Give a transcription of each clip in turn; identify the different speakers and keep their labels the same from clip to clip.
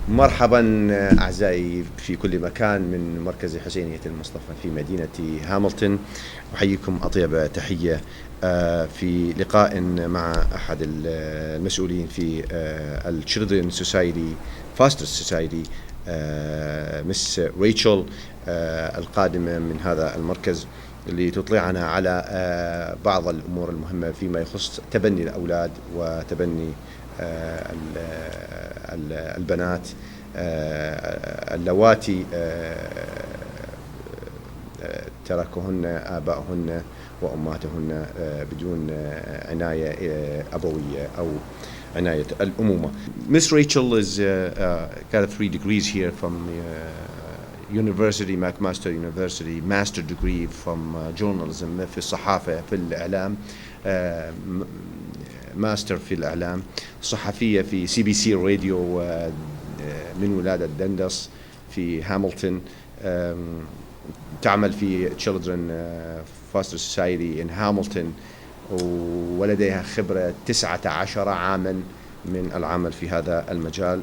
Speaker 1: مرحبا أعزائي في كل مكان من مركز حسينية المصطفى في مدينة هاملتون. أحييكم أطيب تحية في لقاء مع أحد المسؤولين في الشيلدرن سوسايتي فاستر سوسايتي، مس ريتشل القادمة من هذا المركز، لتطلعنا على بعض الأمور المهمة فيما يخص تبني الأولاد وتبني البنات اللواتي تركهن آباؤهن وأمهاتهن بدون عناية أبوية أو عناية الأمومة. Miss Rachel is got 3 degrees here from University McMaster University, master degree from journalism في الصحافة في الإعلام، ماستر في الإعلام، صحفية في CBC راديو من ولادة دندس في هاملتون، تعمل في Children Foster Society in هاملتون، ولديها خبرة 19 عاما من العمل في هذا المجال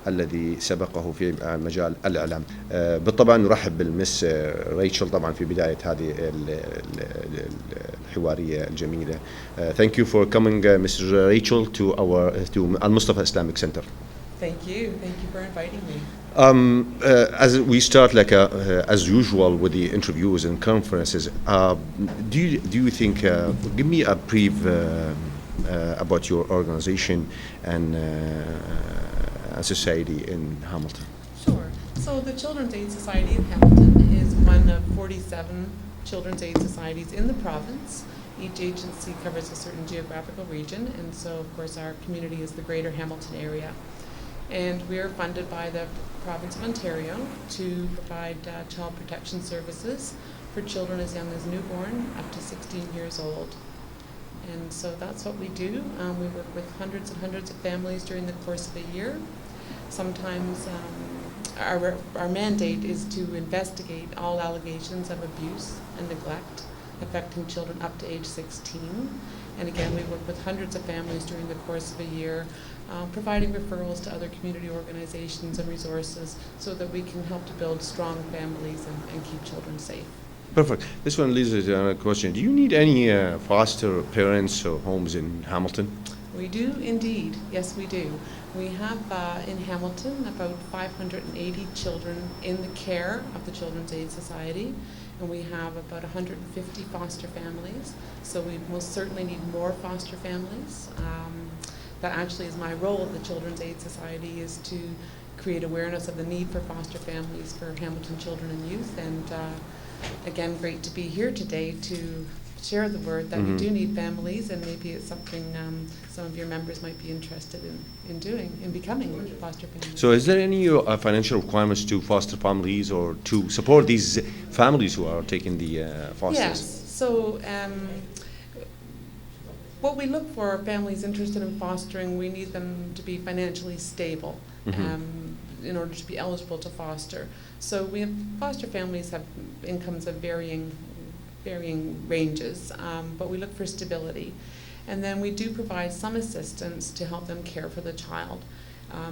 Speaker 1: الذي سبقه في مجال الإعلام. بالطبع نرحب بالمس ريتشل طبعا في بداية هذه الحوارية الجميلة. Thank you for coming, Ms. Rachel, to المصطفى Islamic Center.
Speaker 2: Thank you for inviting me.
Speaker 1: As we start, as usual with the interviews and conferences, do you think? Give me a brief about your organization and society in Hamilton.
Speaker 2: Sure. So the Children's Aid Society in Hamilton is one of 47 Children's Aid Societies in the province. Each agency covers a certain geographical region, and so of course our community is the greater Hamilton area. And we are funded by the province of Ontario to provide child protection services for children as young as newborn up to 16 years old. And so that's what we do. We work with hundreds and hundreds of families during the course of a year. Sometimes our mandate is to investigate all allegations of abuse and neglect affecting children up to age 16. And again, we work with hundreds of families during the course of a year, providing referrals to other community organizations and resources so that we can help to build strong families and keep children safe.
Speaker 1: Perfect. This one leads to another question. Do you need any foster parents or homes in Hamilton?
Speaker 2: We do indeed. Yes, we do. We have in Hamilton about 580 children in the care of the Children's Aid Society, and we have about 150 foster families. So we most certainly need more foster families. That actually is my role at the Children's Aid Society, is to create awareness of the need for foster families for Hamilton children and youth. And again, great to be here today to share the word that we do need families, and maybe it's something some of your members might be interested in doing, in becoming foster families.
Speaker 1: So is there any financial requirements to foster families or to support these families who are taking the fosters?
Speaker 2: Yes. So what we look for families interested in fostering, we need them to be financially stable in order to be eligible to foster. So we have foster families have incomes of varying ranges, but we look for stability. And then we do provide some assistance to help them care for the child.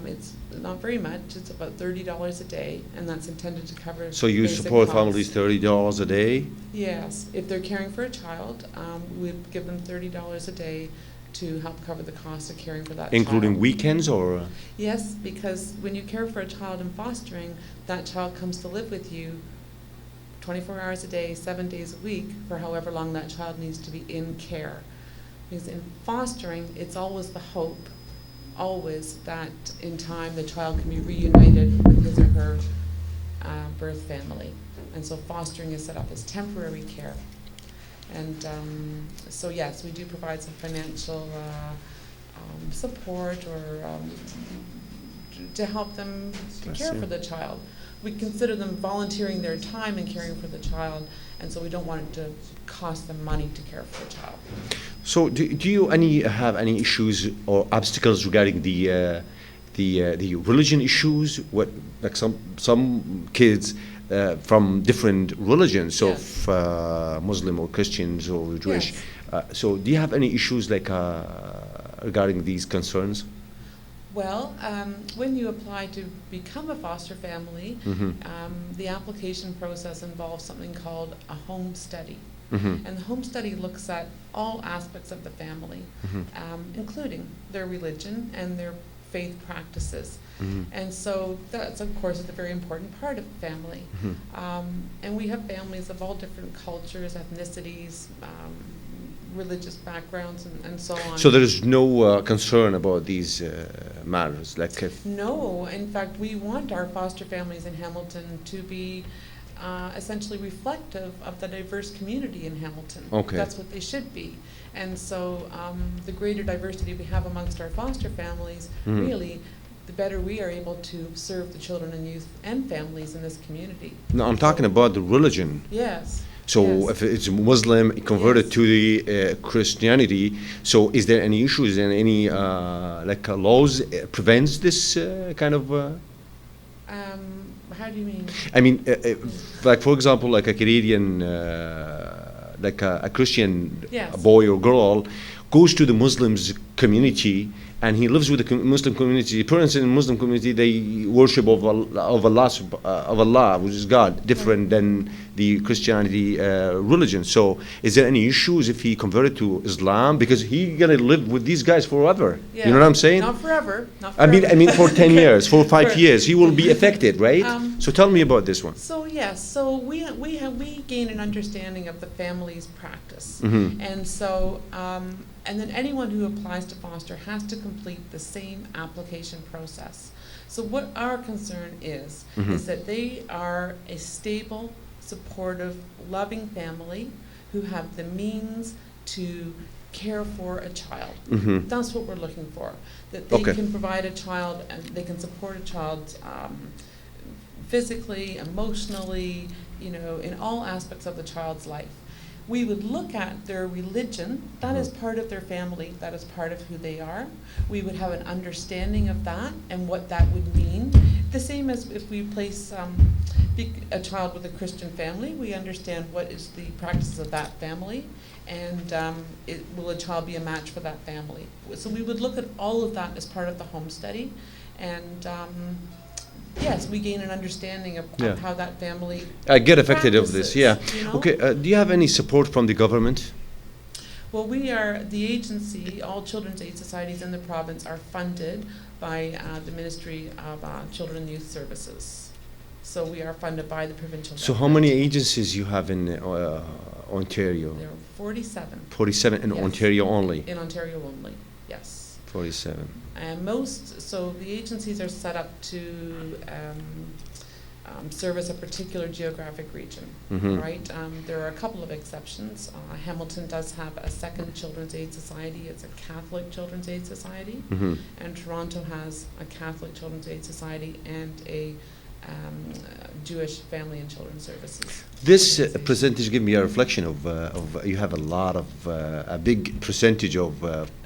Speaker 2: It's not very much, it's about $30 a day, and that's intended to cover
Speaker 1: So you
Speaker 2: basic
Speaker 1: support
Speaker 2: costs.
Speaker 1: families $30 a day?
Speaker 2: Yes, if they're caring for a child, we give them $30 a day to help cover the cost of caring for that
Speaker 1: Including
Speaker 2: child.
Speaker 1: weekends or?
Speaker 2: Yes, because when you care for a child in fostering, that child comes to live with you 24 hours a day, 7 days a week, for however long that child needs to be in care. Because in fostering, it's always the hope, always, that in time the child can be reunited with his or her birth family. And so fostering is set up as temporary care. And so yes, we do provide some financial support or to help them to care for the child. We consider them volunteering their time in caring for the child, and so we don't want it to cost them money to care for the child.
Speaker 1: So do you have any issues or obstacles regarding the religion issues? What, like some kids from different religions, so
Speaker 2: Yes.
Speaker 1: Muslim or Christians or Jewish.
Speaker 2: Yes.
Speaker 1: So do you have any issues regarding these concerns?
Speaker 2: Well, when you apply to become a foster family, the application process involves something called a home study. And the home study looks at all aspects of the family, including their religion and their faith practices. And so that's, of course, a very important part of the family. And we have families of all different cultures, ethnicities, religious backgrounds, and so on.
Speaker 1: So there is no concern about these matters, like if
Speaker 2: No, in fact, we want our foster families in Hamilton to be essentially reflective of the diverse community in Hamilton.
Speaker 1: Okay.
Speaker 2: That's what they should be. And so the greater diversity we have amongst our foster families, really, the better we are able to serve the children and youth and families in this community.
Speaker 1: No, I'm talking about the religion.
Speaker 2: Yes.
Speaker 1: So
Speaker 2: yes.
Speaker 1: if it's Muslim converted
Speaker 2: Yes.
Speaker 1: to the Christianity, so is there any issues and any laws prevents this kind of?
Speaker 2: How do you mean?
Speaker 1: I mean, like for example, like a Canadian, like a Christian
Speaker 2: Yes.
Speaker 1: boy or girl goes to the Muslims community and he lives with the Muslim community. Parents in the Muslim community, they worship of Allah, which is God, different than the Christianity religion. So is there any issues if he converted to Islam? Because he gonna live with these guys forever.
Speaker 2: Yeah.
Speaker 1: You know what I'm saying?
Speaker 2: Not forever. Not
Speaker 1: I
Speaker 2: forever.
Speaker 1: mean for 10 years, for 5
Speaker 2: Right.
Speaker 1: years, he will be affected, right? So tell me about this one.
Speaker 2: So yes, so we gain an understanding of the family's practice, and so and then anyone who applies to foster has to complete the same application process. So what our concern is that they are a stable, supportive, loving family who have the means to care for a child. That's what we're looking for. That they
Speaker 1: Okay.
Speaker 2: can provide a child and they can support a child physically, emotionally, in all aspects of the child's life. We would look at their religion. That is part of their family. That is part of who they are. We would have an understanding of that and what that would mean. The same as if we place a child with a Christian family, we understand what is the practices of that family, and will a child be a match for that family. So we would look at all of that as part of the home study, and yes, we gain an understanding of how that family
Speaker 1: I get affected of this, yeah.
Speaker 2: practices,
Speaker 1: Okay, do you have any support from the government?
Speaker 2: Well, we are, the agency, all children's aid societies in the province are funded by the Ministry of Children and Youth Services. So we are funded by the provincial
Speaker 1: So
Speaker 2: government.
Speaker 1: how many agencies you have in Ontario?
Speaker 2: There are 47.
Speaker 1: 47 in
Speaker 2: Yes.
Speaker 1: Ontario only?
Speaker 2: In Ontario only, yes.
Speaker 1: 47.
Speaker 2: And so the agencies are set up to service a particular geographic region, right? There are a couple of exceptions. Hamilton does have a second Children's Aid Society. It's a Catholic Children's Aid Society. And Toronto has a Catholic Children's Aid Society and a Jewish Family and Children's Services.
Speaker 1: This
Speaker 2: organization.
Speaker 1: percentage give me a reflection of you have a lot of, a big percentage of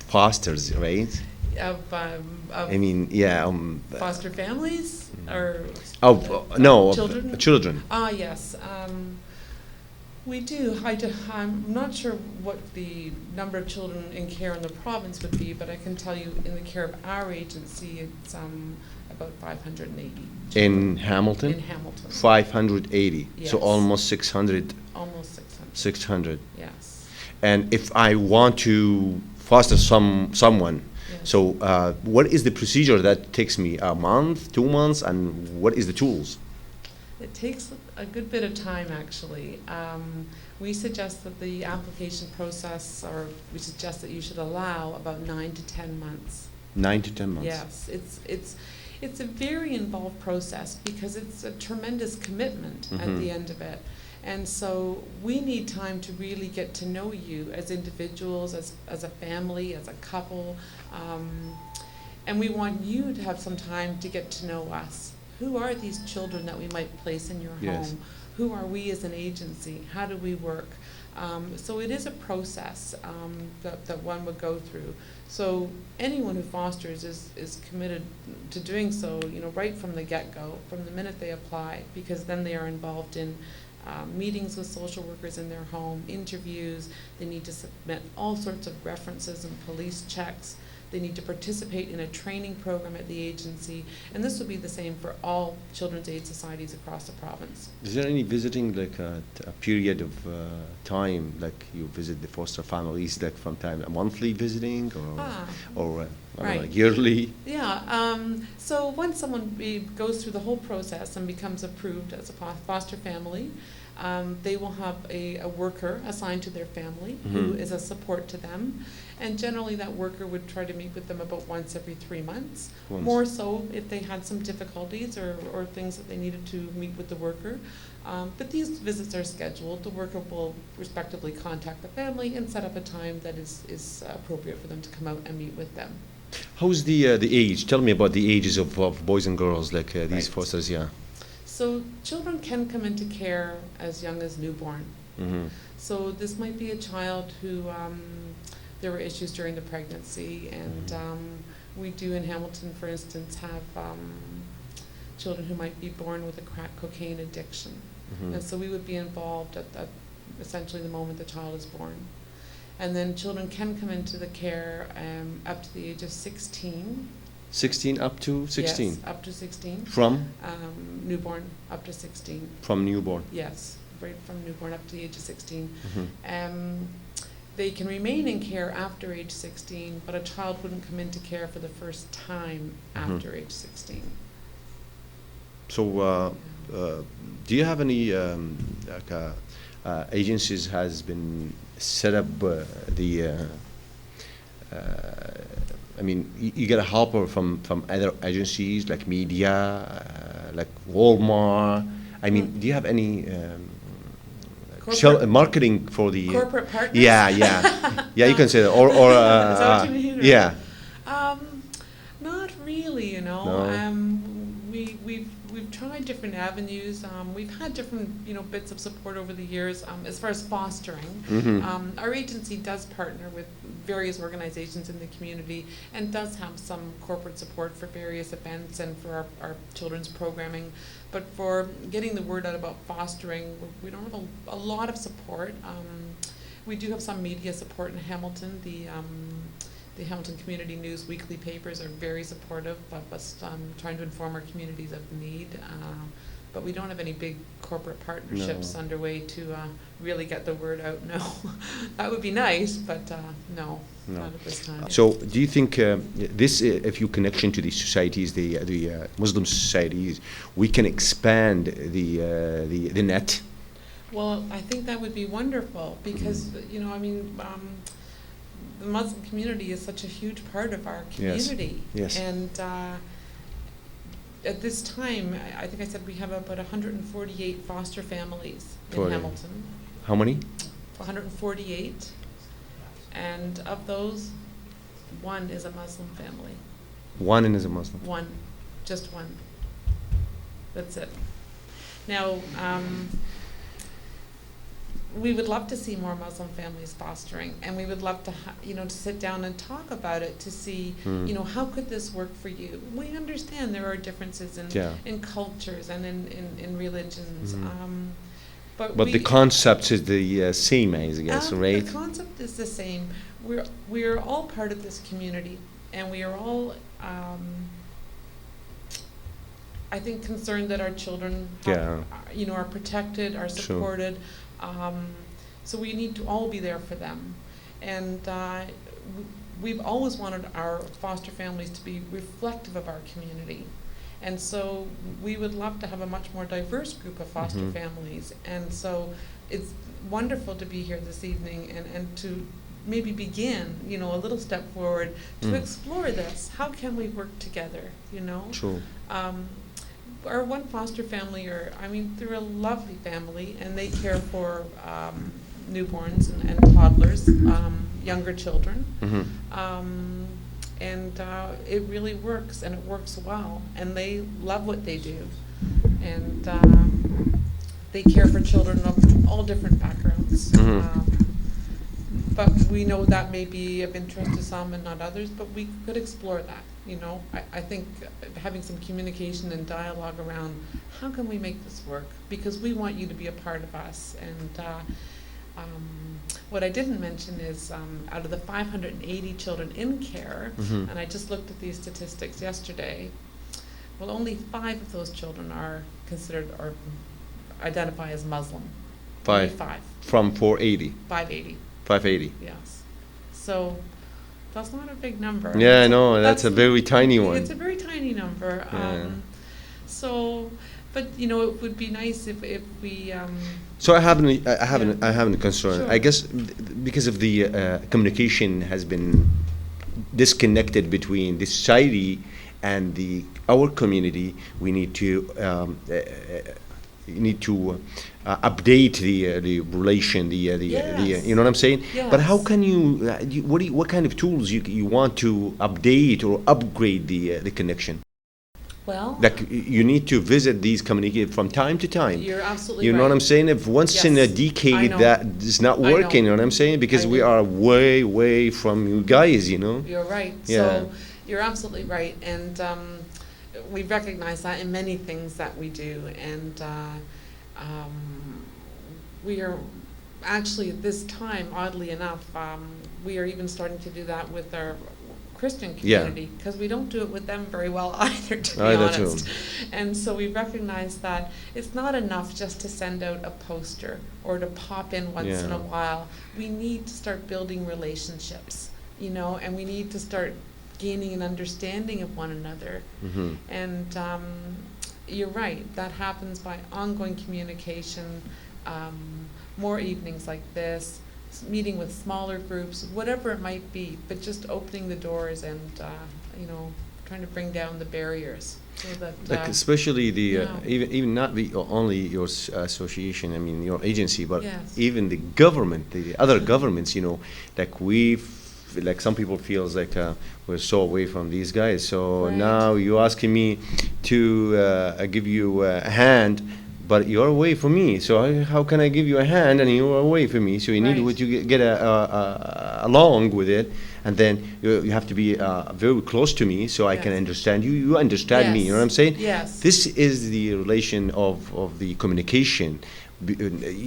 Speaker 1: fosters, right?
Speaker 2: Of
Speaker 1: I mean, yeah.
Speaker 2: foster families or
Speaker 1: No,
Speaker 2: children?
Speaker 1: children.
Speaker 2: Yes. We do. I'm not sure what the number of children in care in the province would be, but I can tell you in the care of our agency, it's about 580.
Speaker 1: In Hamilton?
Speaker 2: In Hamilton.
Speaker 1: 580.
Speaker 2: Yes.
Speaker 1: So almost 600.
Speaker 2: Almost 600.
Speaker 1: 600.
Speaker 2: Yes.
Speaker 1: And if I want to foster someone,
Speaker 2: Yes.
Speaker 1: so what is the procedure that takes me a month, 2 months, and what is the tools?
Speaker 2: It takes a good bit of time, actually. We suggest that the application process, or we suggest that you should allow about 9 to 10 months.
Speaker 1: 9 to 10 months.
Speaker 2: Yes, it's a very involved process because it's a tremendous commitment at the end of it. And so we need time to really get to know you as individuals, as a family, as a couple. And we want you to have some time to get to know us. Who are these children that we might place in your
Speaker 1: Yes.
Speaker 2: home? Who are we as an agency? How do we work? So it is a process that one would go through. So anyone who fosters is committed to doing so, right from the get-go, from the minute they apply, because then they are involved in meetings with social workers in their home, interviews. They need to submit all sorts of references and police checks. They need to participate in a training program at the agency, and this will be the same for all children's aid societies across the province.
Speaker 1: Is there any visiting, like a period of time, like you visit the foster families, like from time, a monthly visiting, or I don't know, yearly?
Speaker 2: Yeah, so once someone goes through the whole process and becomes approved as a foster family, they will have a worker assigned to their family who is a support to them. And generally that worker would try to meet with them about once every 3 months. More so if they had some difficulties or things that they needed to meet with the worker. But these visits are scheduled. The worker will respectively contact the family and set up a time that is appropriate for them to come out and meet with them.
Speaker 1: How's the age? Tell me about the ages of boys and girls, like these fosters, yeah.
Speaker 2: So children can come into care as young as newborn. So this might be a child who there were issues during the pregnancy, and we do in Hamilton, for instance, have children who might be born with a crack cocaine addiction. And so we would be involved at essentially the moment the child is born. And then children can come into the care up to the age of 16.
Speaker 1: 16 up to 16?
Speaker 2: Yes, up to 16.
Speaker 1: From?
Speaker 2: Newborn up to 16.
Speaker 1: From newborn?
Speaker 2: Yes, right from newborn up to the age of 16. They can remain in care after age 16, but a child wouldn't come into care for the first time after age 16.
Speaker 1: So do you have any agencies has been set up I mean, you get a helper from other agencies like media, like Walmart. I mean, do you have any marketing for the
Speaker 2: corporate partners?
Speaker 1: Yeah, you can say that. Or
Speaker 2: is that what you mean?
Speaker 1: Yeah.
Speaker 2: Not really, you know.
Speaker 1: No.
Speaker 2: We've tried different avenues. We've had different bits of support over the years as far as fostering. Our agency does partner with various organizations in the community and does have some corporate support for various events and for our children's programming. But for getting the word out about fostering, we don't have a lot of support. We do have some media support in Hamilton. The Hamilton Community News weekly papers are very supportive of us trying to inform our communities of the need. But we don't have any big corporate partnerships underway to really get the word out, no. That would be nice, but no, not at this time.
Speaker 1: So do you think this, if you connection to these societies, the Muslim societies, we can expand the net?
Speaker 2: Well, I think that would be wonderful because, I mean, the Muslim community is such a huge part of our community.
Speaker 1: Yes.
Speaker 2: And at this time, I think I said we have about 148 foster families in Hamilton.
Speaker 1: How many?
Speaker 2: 148. And of those, one is a Muslim family.
Speaker 1: One is a Muslim?
Speaker 2: One. Just one. That's it. Now, we would love to see more Muslim families fostering, and we would love to, to sit down and talk about it to see, how could this work for you? We understand there are differences in cultures and in religions, but
Speaker 1: the concept is the same, I guess, right?
Speaker 2: The concept is the same. We're all part of this community, and we are all, I think, concerned that our children, are protected, are supported. So we need to all be there for them. And we've always wanted our foster families to be reflective of our community. And so we would love to have a much more diverse group of foster families. And so it's wonderful to be here this evening and to maybe begin, a little step forward to explore this. How can we work together,
Speaker 1: True.
Speaker 2: Our one foster family, they're a lovely family, and they care for newborns and toddlers, younger children. And it really works, and it works well, and they love what they do. And they care for children of all different backgrounds. But we know that may be of interest to some and not others, but we could explore that. I think having some communication and dialogue around how can we make this work, because we want you to be a part of us. And What I didn't mention is out of the 580 children in care,
Speaker 1: Mhm.
Speaker 2: and I just looked at these statistics yesterday, well, only 5 of those children are considered or identify as Muslim. Only 5.
Speaker 1: From 480,
Speaker 2: 580,
Speaker 1: 580.
Speaker 2: yes. So that's not a big number.
Speaker 1: Yeah, I know, that's a very tiny one.
Speaker 2: It's a very tiny number.
Speaker 1: Yeah.
Speaker 2: So, but you know, it would be nice if we.
Speaker 1: So I have a concern.
Speaker 2: Sure.
Speaker 1: I guess because of the communication has been disconnected between the society and our community. We need to update the relation.
Speaker 2: Yes.
Speaker 1: You know what I'm saying?
Speaker 2: Yes.
Speaker 1: But how can you? What kind of tools you want to update or upgrade the connection?
Speaker 2: Well,
Speaker 1: Like you need to visit these communities from time to time.
Speaker 2: you're absolutely
Speaker 1: You know
Speaker 2: right.
Speaker 1: what I'm saying? If once in a
Speaker 2: Yes, I
Speaker 1: decade
Speaker 2: know.
Speaker 1: that is not
Speaker 2: I know.
Speaker 1: working, you know what I'm saying? Because
Speaker 2: I
Speaker 1: we
Speaker 2: do.
Speaker 1: are way from you guys, you know?
Speaker 2: You're right.
Speaker 1: Yeah.
Speaker 2: So you're absolutely right, and we recognize that in many things that we do, and we are actually at this time, oddly enough, we are even starting to do that with our Christian
Speaker 1: Yeah.
Speaker 2: community, because we don't do it with them very well either, to be
Speaker 1: Either too.
Speaker 2: honest. And so we recognize that it's not enough just to send out a poster or to pop in once in
Speaker 1: Yeah.
Speaker 2: a while. We need to start building relationships, you know, and we need to start gaining an understanding of one another.
Speaker 1: Mhm.
Speaker 2: And you're right, that happens by ongoing communication, more evenings like this, meeting with smaller groups, whatever it might be, but just opening the doors and, you know, trying to bring down the barriers so that.
Speaker 1: Like especially
Speaker 2: yeah.
Speaker 1: even not only your association, I mean your agency, but
Speaker 2: Yes.
Speaker 1: even the government, the other governments, you know, like some people feels like we're so away from these guys. So
Speaker 2: Right.
Speaker 1: now you're asking me to give you a hand, but you're away from me. So how can I give you a hand and you're away from me? So you need
Speaker 2: Right.
Speaker 1: to get along with it, and then you have to be very close to me so I can
Speaker 2: Yes.
Speaker 1: understand you. You understand me. You know what I'm saying?
Speaker 2: Yes.
Speaker 1: This is the relation of the communication.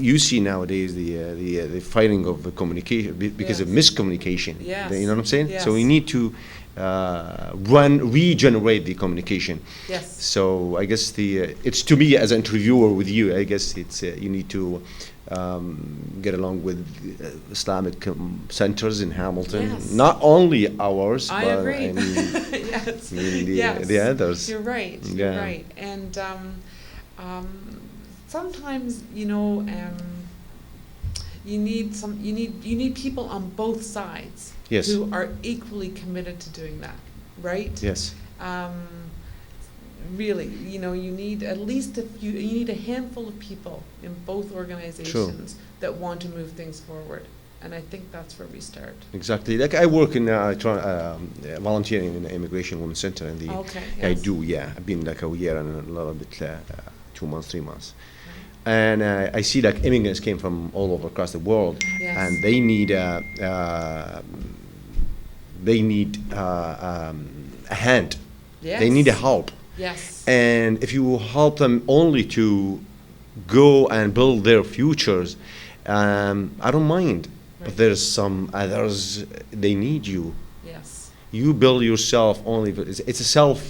Speaker 1: You see nowadays the fighting of the communication because of
Speaker 2: Yes.
Speaker 1: miscommunication.
Speaker 2: Yes.
Speaker 1: You know what I'm saying? So we
Speaker 2: Yes.
Speaker 1: need to regenerate the communication.
Speaker 2: Yes.
Speaker 1: So I guess it's to me as an interviewer with you. I guess it's you need to get along with Islamic centers in Hamilton.
Speaker 2: Yes.
Speaker 1: Not only ours,
Speaker 2: I
Speaker 1: but
Speaker 2: agree.
Speaker 1: I mean,
Speaker 2: Yes.
Speaker 1: I mean
Speaker 2: Yes.
Speaker 1: the others.
Speaker 2: You're right.
Speaker 1: Yeah.
Speaker 2: You're right. And sometimes, you know, you need people on both sides
Speaker 1: Yes.
Speaker 2: who are equally committed to doing that, right?
Speaker 1: Yes.
Speaker 2: Really, you know, you need at least you need a handful of people in both organizations that want to move things forward, and I think that's where we start.
Speaker 1: Exactly. Like I work in volunteering in the Immigration Women's Center in the.
Speaker 2: Okay.
Speaker 1: I
Speaker 2: Yes.
Speaker 1: do. Yeah, I've been like a year and a little bit, 2 months, 3 months, and I see like immigrants came from all over across the world,
Speaker 2: Yes.
Speaker 1: and they need a hand.
Speaker 2: Yes.
Speaker 1: They need a help.
Speaker 2: Yes.
Speaker 1: And if you help them only to go and build their futures, I don't mind. But
Speaker 2: Right.
Speaker 1: there's some others, they need you.
Speaker 2: Yes.
Speaker 1: You build yourself only. It's a self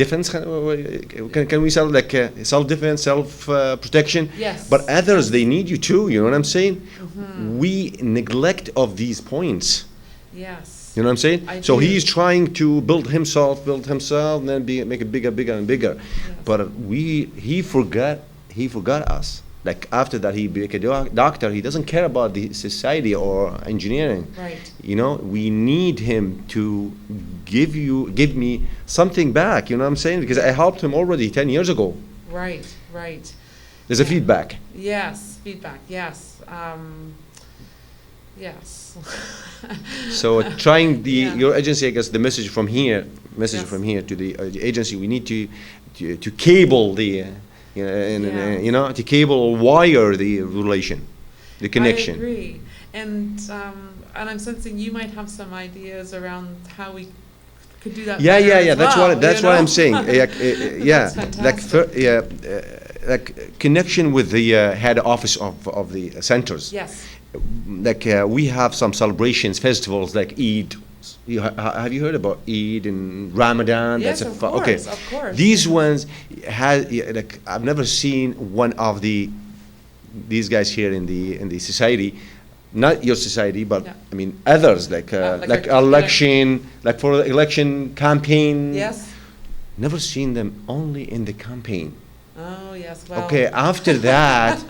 Speaker 1: defense. Can we say like self defense, self protection?
Speaker 2: Yes.
Speaker 1: But others, they need you too. You know what I'm saying?
Speaker 2: Mhm.
Speaker 1: We neglect of these points.
Speaker 2: Yes.
Speaker 1: You know what I'm saying?
Speaker 2: I
Speaker 1: So
Speaker 2: do.
Speaker 1: he's trying to build himself, and then make it bigger and bigger.
Speaker 2: Yes.
Speaker 1: But he forgot us. Like after that, he became a doctor. He doesn't care about the society or engineering.
Speaker 2: Right.
Speaker 1: You know, we need him to give me something back. You know what I'm saying? Because I helped him already 10 years ago.
Speaker 2: Right. Right.
Speaker 1: There's a feedback.
Speaker 2: Yes. Feedback. Yes. Yes.
Speaker 1: So trying
Speaker 2: Yeah.
Speaker 1: your agency, I guess the message from here
Speaker 2: Yes.
Speaker 1: to the agency, we need to cable the,
Speaker 2: Yeah.
Speaker 1: you know, to cable or wire the relation, the connection.
Speaker 2: I agree, and I'm sensing you might have some ideas around how we could do that.
Speaker 1: Yeah.
Speaker 2: better as
Speaker 1: That's
Speaker 2: well,
Speaker 1: what
Speaker 2: you
Speaker 1: I'm
Speaker 2: know?
Speaker 1: saying. Yeah,
Speaker 2: That's
Speaker 1: like
Speaker 2: fantastic.
Speaker 1: like connection with the head office of the centers.
Speaker 2: Yes.
Speaker 1: Like we have some celebrations, festivals like Eid. Have you heard about Eid and Ramadan?
Speaker 2: Yes,
Speaker 1: That's
Speaker 2: of course,
Speaker 1: okay.
Speaker 2: of course.
Speaker 1: These ones has like I've never seen one of these guys here in the society, not your society, but
Speaker 2: Yeah.
Speaker 1: I mean others like
Speaker 2: like
Speaker 1: election, like for election campaign.
Speaker 2: Yes.
Speaker 1: Never seen them only in the campaign.
Speaker 2: Oh, yes. Well.
Speaker 1: Okay, after that,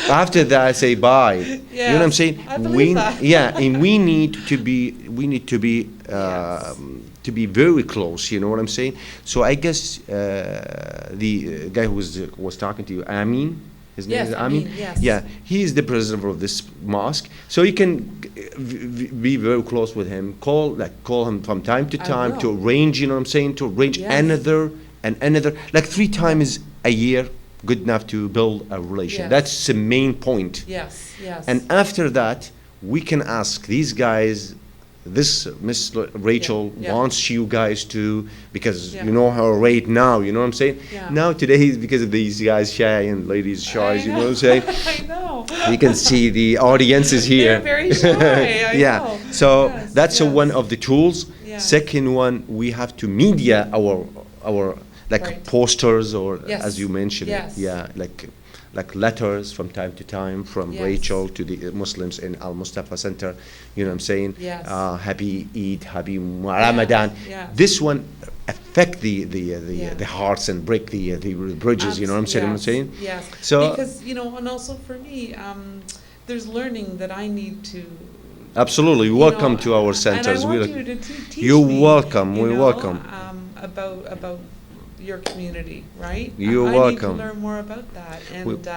Speaker 1: I say bye. You know what I'm
Speaker 2: Yes,
Speaker 1: saying?
Speaker 2: I believe that.
Speaker 1: Yeah, and we need to be
Speaker 2: Yes.
Speaker 1: to be very close. You know what I'm saying? So I guess the guy who was talking to you, Amin, his name
Speaker 2: Yes,
Speaker 1: is Amin.
Speaker 2: Amin, yes.
Speaker 1: Yeah, he is the president of this mosque, so you can be very close with him. Call him from time to
Speaker 2: I
Speaker 1: time to
Speaker 2: will.
Speaker 1: arrange. You know what I'm saying? To arrange
Speaker 2: Yes.
Speaker 1: another like 3 times a year, good enough to build a relation.
Speaker 2: Yes.
Speaker 1: That's the main point.
Speaker 2: Yes, yes.
Speaker 1: And after that, we can ask these guys. This Miss Rachel
Speaker 2: Yeah.
Speaker 1: wants you guys to, because
Speaker 2: Yeah.
Speaker 1: you know her right now. You know what I'm saying?
Speaker 2: Yeah.
Speaker 1: Now today, because of these guys shy and ladies shy. You know what I'm saying?
Speaker 2: I know.
Speaker 1: You can see the audience is here.
Speaker 2: They're very shy. I
Speaker 1: Yeah.
Speaker 2: know.
Speaker 1: So
Speaker 2: Yes,
Speaker 1: that's
Speaker 2: yes.
Speaker 1: one of the tools.
Speaker 2: Yes.
Speaker 1: Second one, we have to media our like
Speaker 2: Right.
Speaker 1: posters or
Speaker 2: Yes.
Speaker 1: as you mentioned.
Speaker 2: Yes.
Speaker 1: Yeah, like letters from time to time from
Speaker 2: Yes.
Speaker 1: Rachel to the Muslims in Al-Mustafa Center. You know what I'm saying?
Speaker 2: Yes.
Speaker 1: Happy Eid, happy Ramadan.
Speaker 2: Yes.
Speaker 1: This one affect the
Speaker 2: Yeah.
Speaker 1: the hearts and break the bridges. You know what I'm saying?
Speaker 2: Yes, yes.
Speaker 1: So
Speaker 2: Because, you know, and also for me, there's learning that I need to.
Speaker 1: absolutely,
Speaker 2: you
Speaker 1: welcome
Speaker 2: know,
Speaker 1: to our centers.
Speaker 2: And I
Speaker 1: We
Speaker 2: want
Speaker 1: like-
Speaker 2: you to teach
Speaker 1: You're
Speaker 2: me,
Speaker 1: welcome,
Speaker 2: you
Speaker 1: we're
Speaker 2: know,
Speaker 1: welcome.
Speaker 2: About your community, right?
Speaker 1: You're
Speaker 2: I
Speaker 1: welcome.
Speaker 2: need to learn more about that,
Speaker 1: We-
Speaker 2: and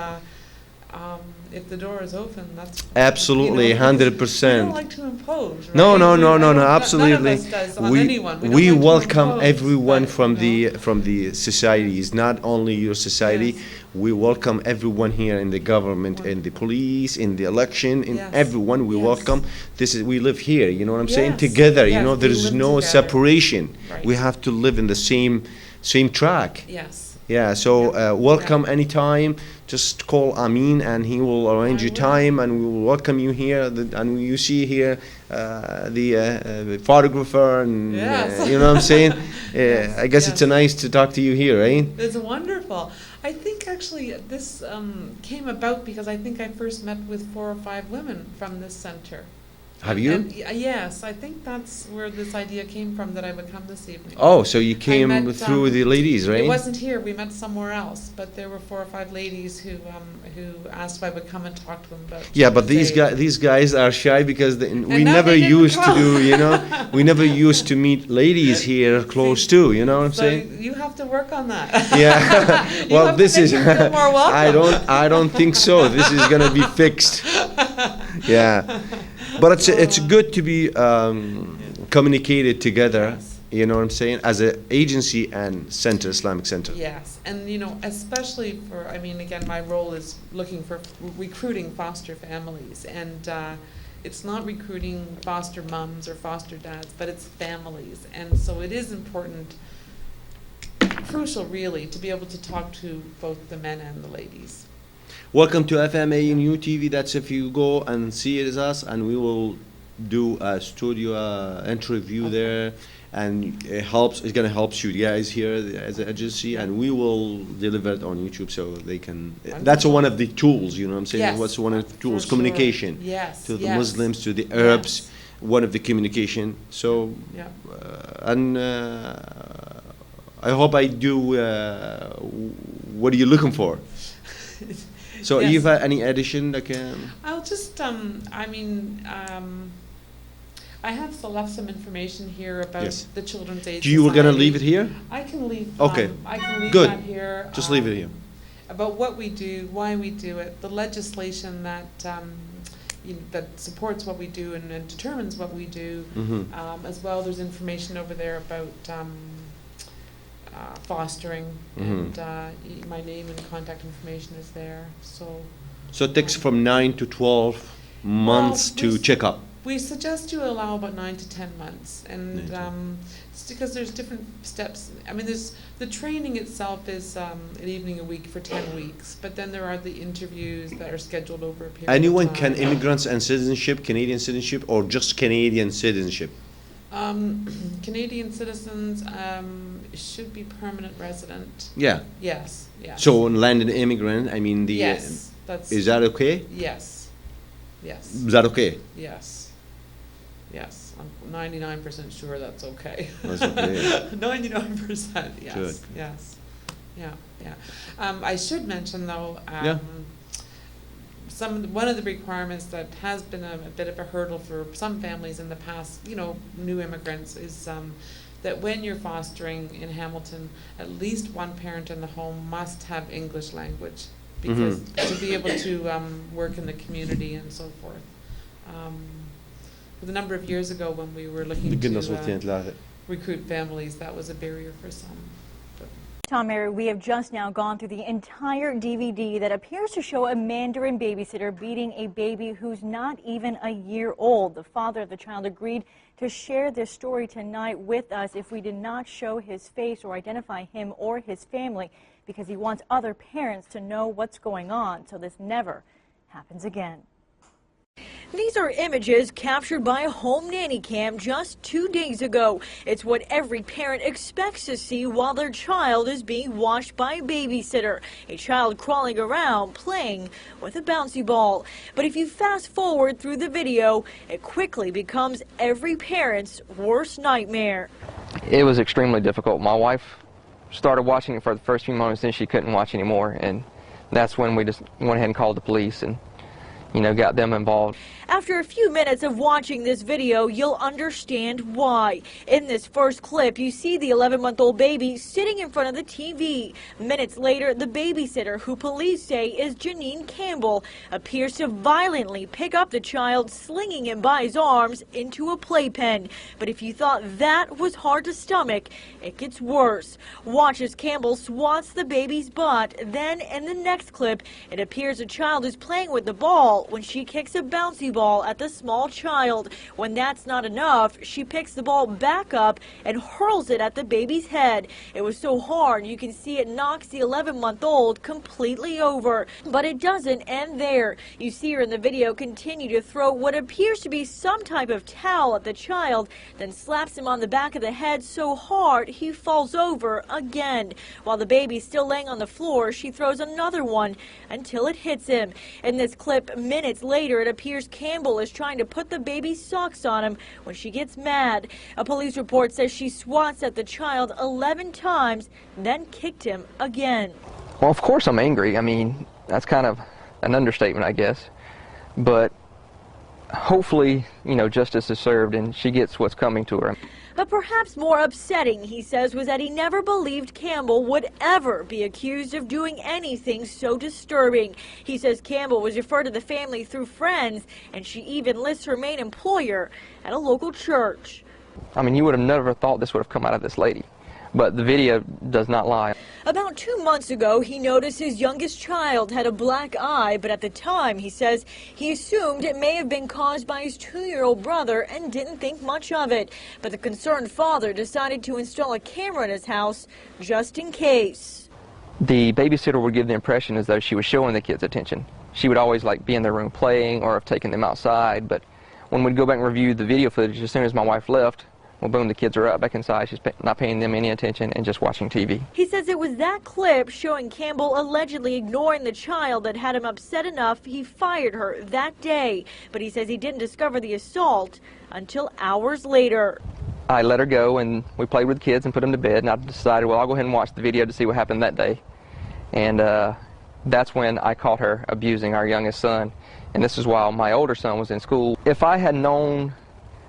Speaker 2: if the door is open, that's
Speaker 1: Absolutely,
Speaker 2: you know,
Speaker 1: 100%.
Speaker 2: We don't like to impose. Right?
Speaker 1: No, no,
Speaker 2: We-
Speaker 1: no,
Speaker 2: I
Speaker 1: no,
Speaker 2: don't-
Speaker 1: no,
Speaker 2: none of
Speaker 1: absolutely.
Speaker 2: us does on
Speaker 1: We
Speaker 2: anyone. We,
Speaker 1: we
Speaker 2: don't like to
Speaker 1: welcome
Speaker 2: impose,
Speaker 1: everyone
Speaker 2: but,
Speaker 1: from
Speaker 2: you know.
Speaker 1: the societies, not only your society.
Speaker 2: Yes.
Speaker 1: We welcome everyone here in the government, in the police, in the election, in
Speaker 2: Yes.
Speaker 1: everyone. We
Speaker 2: Yes.
Speaker 1: welcome. We live here. You know what I'm saying?
Speaker 2: Yes.
Speaker 1: Together. You
Speaker 2: Yes,
Speaker 1: know,
Speaker 2: we
Speaker 1: there is
Speaker 2: live
Speaker 1: no
Speaker 2: together.
Speaker 1: separation.
Speaker 2: Right.
Speaker 1: We have to live in the same track.
Speaker 2: Yes.
Speaker 1: Yeah, so
Speaker 2: Yeah.
Speaker 1: welcome anytime. Just call Amin and he will arrange
Speaker 2: I
Speaker 1: your
Speaker 2: will.
Speaker 1: time and we will welcome you here. And you see here the photographer and
Speaker 2: Yes.
Speaker 1: you know what I'm saying?
Speaker 2: Yes,
Speaker 1: I guess
Speaker 2: yes.
Speaker 1: it's nice to talk to you here, right?
Speaker 2: It's wonderful. I think actually this came about because I think I first met with 4 or 5 women from this center.
Speaker 1: Have you?
Speaker 2: Yes, I think that's where this idea came from, that I would come this evening.
Speaker 1: Oh, so you came
Speaker 2: met,
Speaker 1: through the ladies, right?
Speaker 2: It wasn't here. We met somewhere else, but there were 4 or 5 ladies who asked if I would come and talk to them about.
Speaker 1: Yeah, but
Speaker 2: children's
Speaker 1: these guys are shy because we
Speaker 2: now
Speaker 1: never
Speaker 2: they didn't
Speaker 1: used to
Speaker 2: come.
Speaker 1: do, you know, we never used to meet ladies here close to, you know what I'm
Speaker 2: So
Speaker 1: saying?
Speaker 2: you have to work on that.
Speaker 1: Yeah.
Speaker 2: You
Speaker 1: Well,
Speaker 2: have to
Speaker 1: this
Speaker 2: make
Speaker 1: is.
Speaker 2: them feel more welcome.
Speaker 1: I don't think so. This is gonna be fixed. Yeah, but it's good to be communicated together.
Speaker 2: Yes.
Speaker 1: You know what I'm saying? As an agency and center, Islamic Center.
Speaker 2: Yes, and you know, especially for, I mean, again, my role is looking for recruiting foster families, and it's not recruiting foster moms or foster dads, but it's families, and so it is important, crucial really, to be able to talk to both the men and the ladies.
Speaker 1: Welcome to FMA and UTV. That's if you go and see it as us, and we will do a studio interview there, and it's gonna help you guys here as an agency, and we will deliver it on YouTube so they can. That's one of the tools, you know what I'm saying?
Speaker 2: Yes,
Speaker 1: What's one of the tools?
Speaker 2: for sure.
Speaker 1: Communication
Speaker 2: Yes,
Speaker 1: to the
Speaker 2: yes.
Speaker 1: Muslims, to the Arabs.
Speaker 2: Yes.
Speaker 1: One of the communication. So,
Speaker 2: Yeah.
Speaker 1: and I hope I do. What are you looking for? So,
Speaker 2: Yes.
Speaker 1: you've any addition like?
Speaker 2: I'll just, I mean, I have left some information here about
Speaker 1: Yes.
Speaker 2: the Children's Aid
Speaker 1: Do you were gonna
Speaker 2: Society.
Speaker 1: leave it here?
Speaker 2: I can leave.
Speaker 1: Okay.
Speaker 2: I can leave
Speaker 1: Good.
Speaker 2: that here.
Speaker 1: Just leave it here.
Speaker 2: About what we do, why we do it, the legislation that that supports what we do and determines what we do.
Speaker 1: Mm-hmm.
Speaker 2: As well, there's information over there about fostering, and my name and contact information is there. So.
Speaker 1: So it takes from 9 to 12 months
Speaker 2: Well,
Speaker 1: to check up.
Speaker 2: We suggest you allow about 9 to 10 months, and it's because there's different steps. I mean, there's the training itself is an evening a week for 10 weeks, but then there are the interviews that are scheduled over a period
Speaker 1: Anyone
Speaker 2: of time.
Speaker 1: can immigrants and citizenship, Canadian citizenship, or just Canadian citizenship?
Speaker 2: Canadian citizens should be permanent resident.
Speaker 1: Yeah.
Speaker 2: Yes. Yes.
Speaker 1: So landed immigrant, I mean the.
Speaker 2: Yes. That's.
Speaker 1: Is that okay?
Speaker 2: Yes. Yes.
Speaker 1: Is that okay?
Speaker 2: Yes. Yes, I'm 99% sure that's okay.
Speaker 1: That's okay.
Speaker 2: 99%, yes.
Speaker 1: Good.
Speaker 2: Yes. Yeah, yeah. I should mention though, one of the requirements that has been a bit of a hurdle for some families in the past, you know, new immigrants, is that when you're fostering in Hamilton, at least one parent in the home must have English language, because to be able to work in the community and so forth. A number of years ago when we were looking to recruit families, that was a barrier for some.
Speaker 3: Tom, Mary, we have just now gone through the entire DVD that appears to show a Mandarin babysitter beating a baby who's not even a year old. The father of the child agreed to share this story tonight with us if we did not show his face or identify him or his family, because he wants other parents to know what's going on so this never happens again. These are images captured by a home nanny cam just 2 days ago. It's what every parent expects to see while their child is being watched by a babysitter. A child crawling around playing with a bouncy ball. But if you fast forward through the video, it quickly becomes every parent's worst nightmare.
Speaker 4: It was extremely difficult. My wife started watching it for the first few moments, then she couldn't watch anymore, and that's when we just went ahead and called the police and, you know, got them involved.
Speaker 3: After a few minutes of watching this video, you'll understand why. In this first clip, you see the 11-month-old baby sitting in front of the TV. Minutes later, the babysitter, who police say is Janine Campbell, appears to violently pick up the child, slinging him by his arms into a playpen. But if you thought that was hard to stomach, it gets worse. Watch as Campbell swats the baby's butt. Then, in the next clip, it appears a child is playing with the ball when she kicks a bouncy ball at the small child. When that's not enough, she picks the ball back up and hurls it at the baby's head. It was so hard you can see it knocks the 11-month-old completely over. But it doesn't end there. You see her in the video continue to throw what appears to be some type of towel at the child, then slaps him on the back of the head so hard he falls over again. While the baby's still laying on the floor, she throws another one until it hits him. In this clip, minutes later, it appears Campbell is trying to put the baby's socks on him when she gets mad. A police report says she swats at the child 11 times, then kicked him again.
Speaker 4: Well, of course I'm angry. I mean, that's kind of an understatement, I guess. But hopefully, you know, justice is served and she gets what's coming to her.
Speaker 3: But perhaps more upsetting, he says, was that he never believed Campbell would ever be accused of doing anything so disturbing. He says Campbell was referred to the family through friends, and she even lists her main employer at a local church.
Speaker 4: I mean, you would have never thought this would have come out of this lady. But the video does not lie.
Speaker 3: About 2 months ago, he noticed his youngest child had a black eye, but at the time, he says, he assumed it may have been caused by his 2-year-old brother and didn't think much of it. But the concerned father decided to install a camera in his house just in case.
Speaker 4: The babysitter would give the impression as though she was showing the kids attention. She would always like be in their room playing or have taken them outside, but when we'd go back and review the video footage, as soon as my wife left, well, boom, the kids are up back inside. She's not paying them any attention and just watching TV.
Speaker 3: He says it was that clip showing Campbell allegedly ignoring the child that had him upset enough he fired her that day. But he says he didn't discover the assault until hours later.
Speaker 4: I let her go and we played with the kids and put them to bed, and I decided, well, I'll go ahead and watch the video to see what happened that day. And that's when I caught her abusing our youngest son. And this is while my older son was in school. If I had known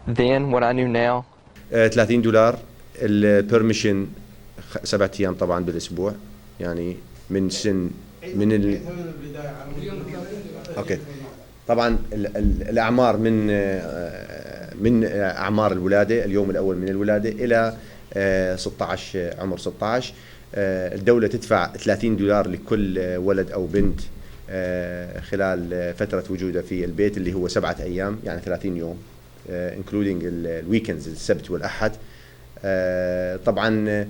Speaker 4: then what I knew now,
Speaker 1: $30 البرميشن 7 أيام طبعا بالاسبوع، يعني من سن من اوكي طبعا الاعمار من اعمار الولاده، اليوم الاول من الولاده الى 16 عمر 16. الدوله تدفع $30 لكل ولد او بنت خلال فتره وجوده في البيت اللي هو 7 أيام، يعني 30 يوم including الويكندز السبت والأحد. طبعا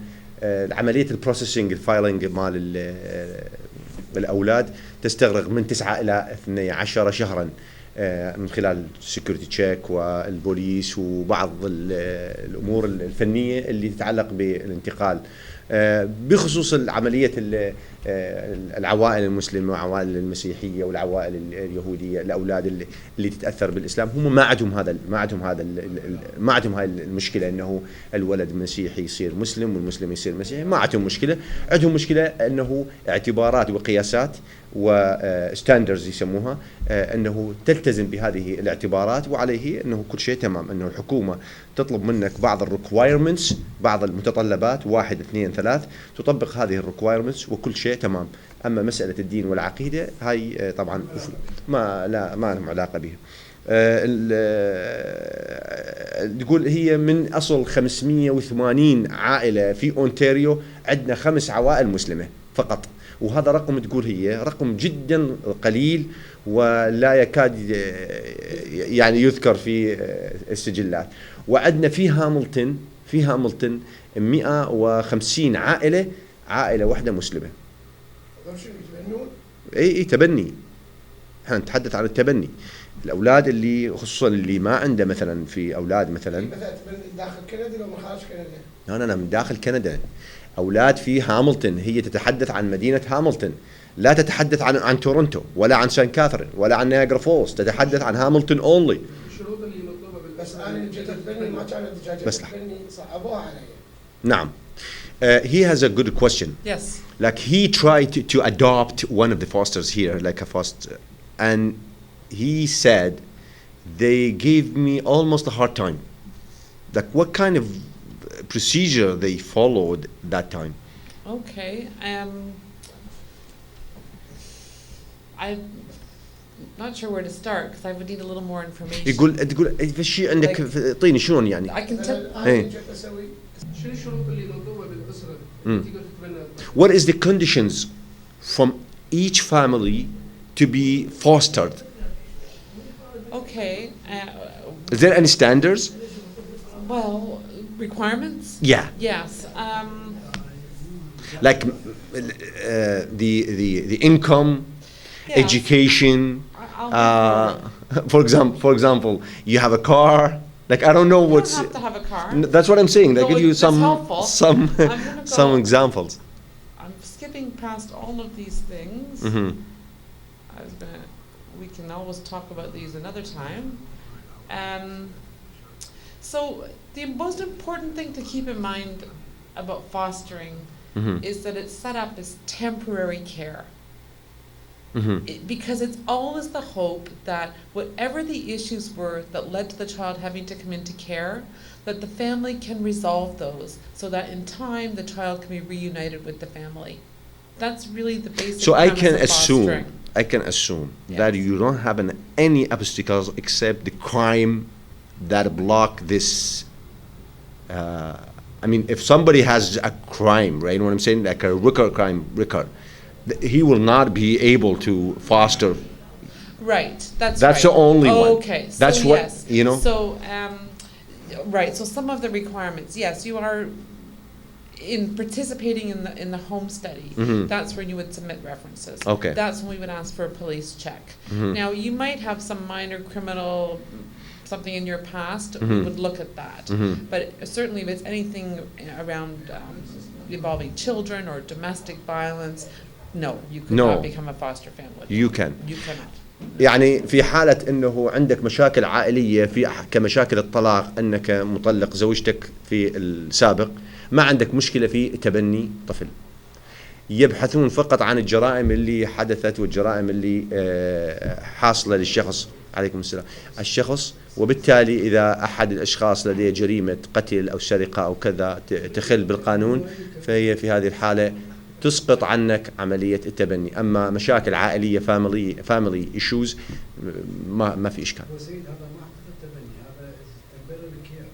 Speaker 1: عملية البروسيسنج الفايلنج مال الأولاد تستغرق من 9 إلى 12 شهرا من خلال السكيورتي تشيك والبوليس وبعض الأمور الفنية اللي تتعلق بالانتقال. بخصوص عملية العوائل المسلمة والعوائل المسيحية والعوائل اليهودية، الأولاد اللي تتأثر بالإسلام هم ما عندهم هاي المشكلة إنه الولد مسيحي يصير مسلم والمسلم يصير مسيحي، ما عندهم مشكلة. عندهم مشكلة إنه اعتبارات وقياسات وستاندرز يسموها، أنه تلتزم بهذه الاعتبارات وعليه أنه كل شيء تمام، أنه الحكومة تطلب منك بعض الريكوايرمنتس، بعض المتطلبات 1 2 3 تطبق هذه الريكوايرمنتس وكل شيء تمام. أما مسألة الدين والعقيدة هاي طبعا ما لهم علاقة بها. تقول هي من أصل 580 عائلة في أونتاريو عندنا 5 عوائل مسلمة فقط، وهذا رقم تقول هي رقم جدا قليل ولا يكاد يعني يذكر في السجلات. وعندنا في هاملتون 150 عائلة واحدة مسلمة. اي تبني، احنا نتحدث عن التبني. الاولاد اللي خصوصا اللي ما عنده مثلا، في اولاد مثلا
Speaker 5: داخل كندا لو من خارج كندا.
Speaker 1: لا من داخل كندا. اولاد في هاملتون، هي تتحدث عن مدينة هاملتون، لا تتحدث عن تورنتو ولا عن سان كاثرين ولا عن نياجرا فولز، تتحدث عن هاملتون اونلي.
Speaker 5: الشروط اللي مطلوبة بس انا جيت اتبني ما كانت دجاجة تبني صعبوها علي.
Speaker 1: نعم. He has a good question.
Speaker 2: Yes.
Speaker 1: Like he tried to adopt one of the fosters here, like a foster, and he said they gave me almost a hard time. Like what kind of procedure they followed that time?
Speaker 2: Okay. I'm not sure where to start because I would need a little more information.
Speaker 1: تقول في شيء عندك اعطيني شلون يعني.
Speaker 2: I can tell.
Speaker 1: إيه.
Speaker 5: شنو الشروط اللي مطلوبة بالأسرة؟
Speaker 1: What is the conditions from each family to be fostered?
Speaker 2: Okay.
Speaker 1: Is there any standards?
Speaker 2: Well, requirements?
Speaker 1: Yeah.
Speaker 2: Yes.
Speaker 1: Like the income,
Speaker 2: Yeah.
Speaker 1: education. For example, you have a car. Like I don't know
Speaker 2: You
Speaker 1: what's.
Speaker 2: don't have to have a car.
Speaker 1: That's what I'm saying. They
Speaker 2: No,
Speaker 1: give you
Speaker 2: it's helpful. I'm
Speaker 1: some
Speaker 2: gonna go-
Speaker 1: examples.
Speaker 2: I'm skipping past all of these things.
Speaker 1: Mm-hmm.
Speaker 2: We can always talk about these another time. So the most important thing to keep in mind about fostering
Speaker 1: Mm-hmm.
Speaker 2: is that it's set up as temporary care.
Speaker 1: Mm-hmm.
Speaker 2: Because it's always the hope that whatever the issues were that led to the child having to come into care, that the family can resolve those so that in time the child can be reunited with the family. That's really the basic
Speaker 1: So I
Speaker 2: premise
Speaker 1: can
Speaker 2: of fostering.
Speaker 1: assume
Speaker 2: Yeah.
Speaker 1: that you don't have any obstacles except the crime that block this. I mean, if somebody has a crime, right? You know what I'm saying? Like a record, he will not be able to foster.
Speaker 2: Right, that's
Speaker 1: That's
Speaker 2: right.
Speaker 1: the only one.
Speaker 2: Okay, so
Speaker 1: That's what,
Speaker 2: yes.
Speaker 1: you know?
Speaker 2: So, right, so some of the requirements, yes, you are in participating in the home study.
Speaker 1: Mhm.
Speaker 2: That's where you would submit references.
Speaker 1: Okay.
Speaker 2: That's when we would ask for a police check.
Speaker 1: Mhm.
Speaker 2: Now, you might have some minor criminal something in your past, we
Speaker 1: Mhm.
Speaker 2: would look at that.
Speaker 1: Mhm.
Speaker 2: But certainly if it's anything around involving children or domestic violence, no, you could
Speaker 1: No.
Speaker 2: not become a foster family.
Speaker 1: You can.
Speaker 2: You cannot.
Speaker 1: يعني في حالة انه عندك مشاكل عائلية في كمشاكل الطلاق، انك مطلق زوجتك في السابق، ما عندك مشكلة في تبني طفل. يبحثون فقط عن الجرائم اللي حدثت والجرائم اللي حاصلة للشخص، عليكم السلام، الشخص، وبالتالي إذا أحد الأشخاص لديه جريمة قتل أو سرقة أو كذا تخل بالقانون، فهي في هذه الحالة تسقط عنك عملية التبني. أما مشاكل عائلية family issues ما في إشكال.
Speaker 5: وسيد هذا ما أعتقد تبني، هذا temporary care.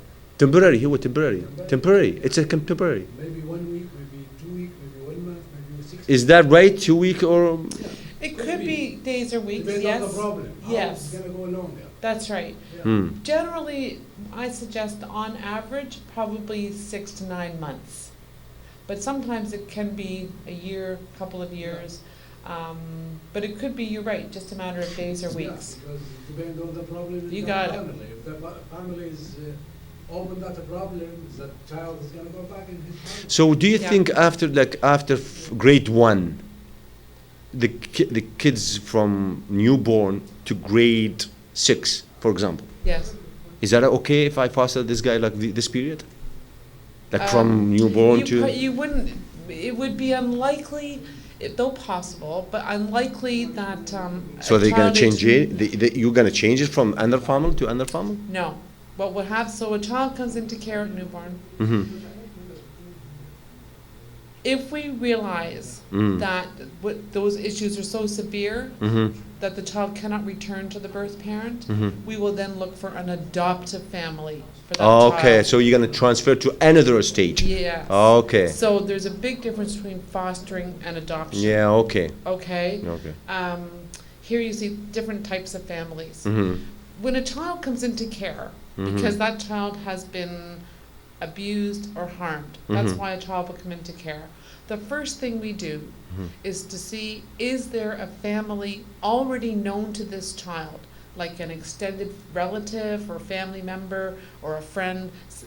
Speaker 1: temporary هو temporary it's a temporary.
Speaker 5: Maybe 1 week, maybe 2 weeks, maybe 1 month, maybe 6 months.
Speaker 1: Is that right? 2 weeks or
Speaker 2: It could be days or weeks,
Speaker 5: Depends
Speaker 2: yes.
Speaker 5: on the problem. How
Speaker 2: Yes.
Speaker 5: it's going to go longer.
Speaker 2: That's right.
Speaker 1: Hmm.
Speaker 2: Generally, I suggest on average, probably 6 to 9 months. But sometimes it can be a year, couple of years. But it could be, you're right, just a matter of days or weeks.
Speaker 5: Yeah, because it depends on the problem with
Speaker 2: You
Speaker 5: the
Speaker 2: got it.
Speaker 5: family. If the family is open that a problem, the child is going to go back in his family.
Speaker 1: So do you
Speaker 2: Yeah.
Speaker 1: think after grade 1, the kids from newborn to grade 6, for example,
Speaker 2: Yes.
Speaker 1: is that okay if I foster this guy like this period? Like from newborn to...
Speaker 2: You wouldn't, it would be unlikely, though possible, but unlikely that
Speaker 1: So
Speaker 2: a
Speaker 1: they're going
Speaker 2: child
Speaker 1: to change
Speaker 2: is-
Speaker 1: it? You're going to change it from under family to under family?
Speaker 2: No. What would have, so a child comes into care at newborn.
Speaker 1: Mm-hmm.
Speaker 2: If we realize
Speaker 1: Mm.
Speaker 2: that those issues are so severe
Speaker 1: Mm-hmm.
Speaker 2: that the child cannot return to the birth parent,
Speaker 1: Mm-hmm.
Speaker 2: we will then look for an adoptive family for that child.
Speaker 1: Okay, so you're going to transfer to another stage.
Speaker 2: Yes.
Speaker 1: Okay.
Speaker 2: So there's a big difference between fostering and adoption.
Speaker 1: Yeah, okay.
Speaker 2: Okay?
Speaker 1: Okay.
Speaker 2: Here you see different types of families.
Speaker 1: Mm-hmm.
Speaker 2: When a child comes into care,
Speaker 1: Mhm.
Speaker 2: because that child has been abused or harmed, that's
Speaker 1: Mhm.
Speaker 2: why a child will come into care. The first thing we do
Speaker 1: Mhm.
Speaker 2: is to see, is there a family already known to this child, like an extended relative or family member or a friend?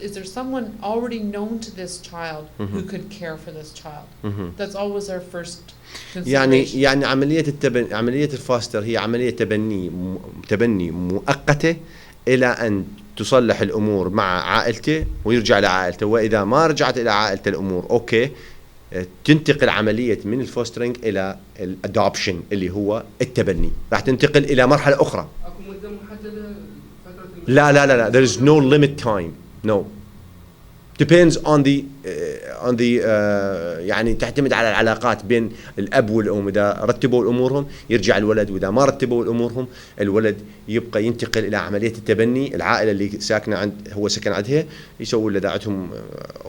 Speaker 2: Is there someone already known to this child who
Speaker 1: Mhm.
Speaker 2: could care for this child?
Speaker 1: Mhm.
Speaker 2: That's always our first
Speaker 1: يعني
Speaker 2: consideration.
Speaker 1: عملية الفاستر هي عملية تبني مؤقتة إلى أن تصلح الأمور مع عائلته ويرجع لعائلته، وإذا ما رجعت إلى عائلته الأمور أوكي، تنتقل عملية من الفوسترينج إلى الأدوبشن اللي هو التبني، راح تنتقل إلى مرحلة أخرى.
Speaker 5: اكو مده محدده فتره
Speaker 1: لا there is no limit time, no. Depends on the يعني تعتمد على العلاقات بين الأب والأم. إذا رتبوا أمورهم يرجع الولد، وإذا ما رتبوا أمورهم الولد يبقى ينتقل إلى عملية التبني. العائلة اللي ساكنة هو سكن عندها يسوي لدعتهم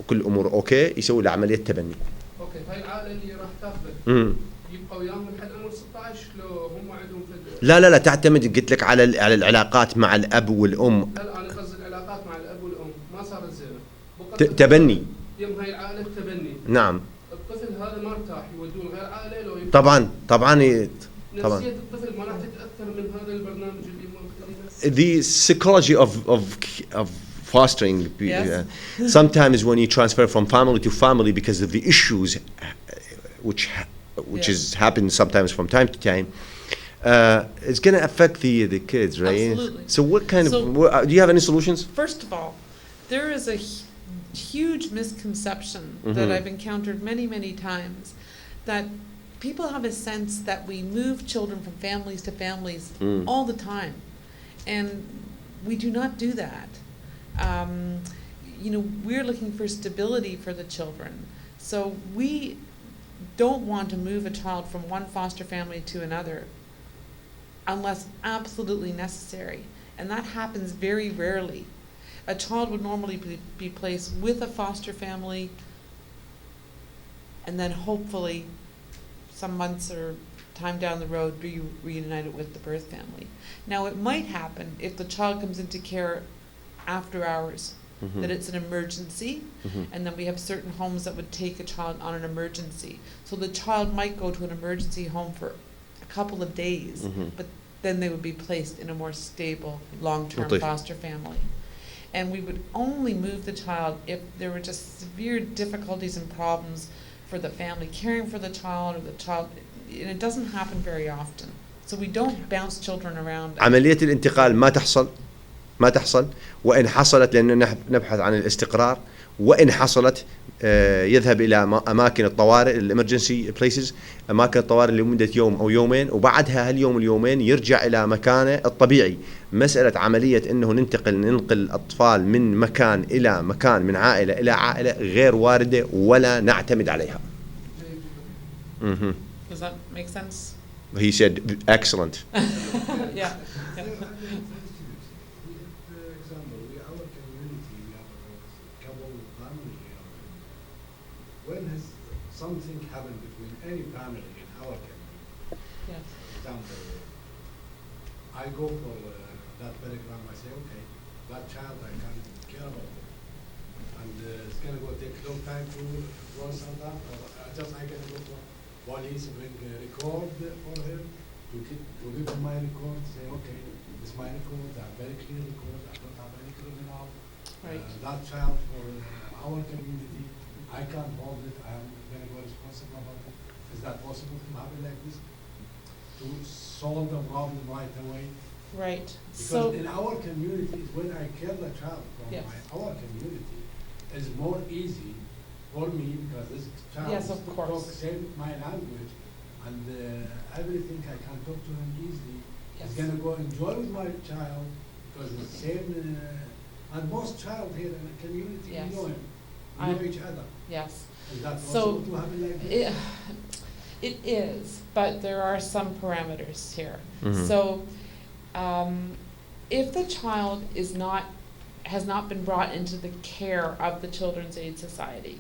Speaker 1: كل أمور أوكي، يسوي له عملية تبني.
Speaker 5: اوكي، هاي العائله اللي راح تاخذه يبقى وياهم لحد عمر 16 لو هم عندهم
Speaker 1: لا تعتمد قلت لك على العلاقات مع الأب والأم.
Speaker 5: لا انا قصدي العلاقات مع الاب والام ما صارت زينه.
Speaker 1: تبني.
Speaker 5: يوم هاي العائله تبني.
Speaker 1: نعم.
Speaker 5: الطفل هذا ما ارتاح يودوه لغير عائله لو
Speaker 1: طبعا
Speaker 5: نفسيه الطفل ما راح تتاثر من هذا البرنامج اللي مو
Speaker 1: The psychology of fostering,
Speaker 2: Yes.
Speaker 1: sometimes when you transfer from family to family because of the issues which
Speaker 2: Yeah.
Speaker 1: is happen sometimes from time to time, it's going to affect the kids, right?
Speaker 2: Absolutely.
Speaker 1: So what kind
Speaker 2: So-
Speaker 1: of do you have any solutions?
Speaker 2: First of all, there is a huge misconception that
Speaker 1: Mhm.
Speaker 2: I've encountered many, many times, that people have a sense that we move children from families to families all the time. And we do not do that. We're looking for stability for the children. So we don't want to move a child from one foster family to another unless absolutely necessary. And that happens very rarely. A child would normally be placed with a foster family and then hopefully some months or time down the road be reunited with the birth family. Now it might happen if the child comes into care after hours, that it's an emergency, and then we have certain homes that would take a child on an emergency. So the child might go to an emergency home for a couple of days, but then they would be placed in a more stable, long-term
Speaker 1: لطيف.
Speaker 2: foster family. And we would only move the child if there were just severe difficulties and problems for the family caring for the child or the child, and it doesn't happen very often. So we don't bounce children around.
Speaker 1: عملية الانتقال ما تحصل، وإن حصلت لأننا نبحث عن الاستقرار، وإن حصلت يذهب إلى أماكن الطوارئ الإمرجنسي بليسز، أماكن الطوارئ لمدة يوم أو يومين، وبعدها هاليوم اليومين يرجع إلى مكانه الطبيعي. مسألة عملية أنه ننقل الأطفال من مكان إلى مكان، من عائلة إلى عائلة، غير واردة ولا نعتمد عليها.
Speaker 2: Does that make sense?
Speaker 1: He said excellent.
Speaker 2: Yeah.
Speaker 5: For example, our community, we have a couple of family here. When has something happened between any family in our community?
Speaker 2: Yes.
Speaker 5: For example, I go for that background, I say, okay, that child I can care about it. And it's gonna go take long time to process that, or just I can go to police, bring a record for him, to give him my record, say, okay, this is my record, I have very clear record, I don't have any criminal.
Speaker 2: Right.
Speaker 5: That child for our community, I can't hold it, I am very well responsible about it. Is that possible to have it like this? To solve the problem right away?
Speaker 2: Right.
Speaker 5: Because
Speaker 2: So,
Speaker 5: in our communities, when I kill the child from
Speaker 2: Yes.
Speaker 5: our community, it's more easy for me because this child
Speaker 2: Yes, of course.
Speaker 5: talks same my language, and everything I can talk to him easily.
Speaker 2: Yes.
Speaker 5: He's gonna go enjoy with my child because the same, and most child here in the community,
Speaker 2: Yes.
Speaker 5: we know him, we
Speaker 2: I-
Speaker 5: know each other.
Speaker 2: yes.
Speaker 5: Is that
Speaker 2: So,
Speaker 5: possible to have it like this?
Speaker 2: It is, but there are some parameters here.
Speaker 1: Mhm.
Speaker 2: So, if the child has not been brought into the care of the Children's Aid Society,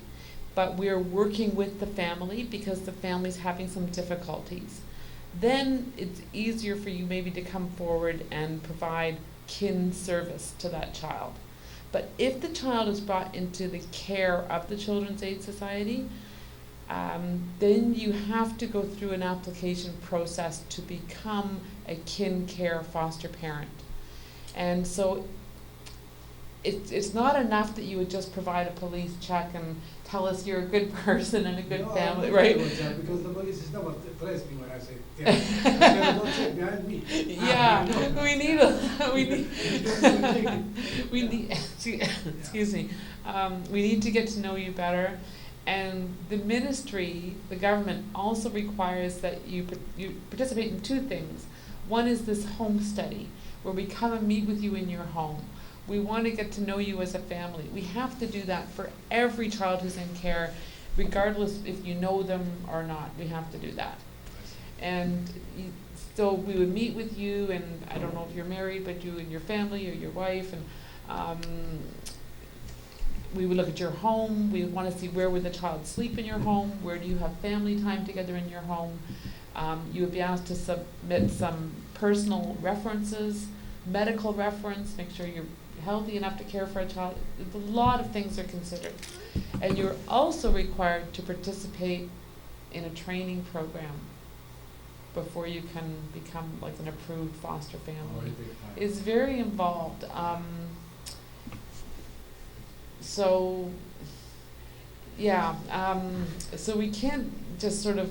Speaker 2: but we're working with the family because the family's having some difficulties, then it's easier for you maybe to come forward and provide kin service to that child. But if the child is brought into the care of the Children's Aid Society, then you have to go through an application process to become a kin care foster parent. And so it's not enough that you would just provide a police check and tell us you're a good person and a good
Speaker 5: No,
Speaker 2: family,
Speaker 5: I'm
Speaker 2: right?
Speaker 5: not sure, because the police is never press me when I say, yeah, don't check behind me.
Speaker 2: Yeah, we need, excuse me, we need to get to know you better. And the ministry, the government, also requires that you participate in two things. One is this home study, where we come and meet with you in your home. We want to get to know you as a family. We have to do that for every child who's in care, regardless if you know them or not. We have to do that. And so we would meet with you, and I don't know if you're married, but you and your family or your wife, and we would look at your home. We would want to see where would the child sleep in your home, where do you have family time together in your home. You would be asked to submit some personal references, medical reference, make sure you're healthy enough to care for a child. A lot of things are considered. And you're also required to participate in a training program before you can become like an approved foster family. It's very involved. So, yeah, so we can't just sort of,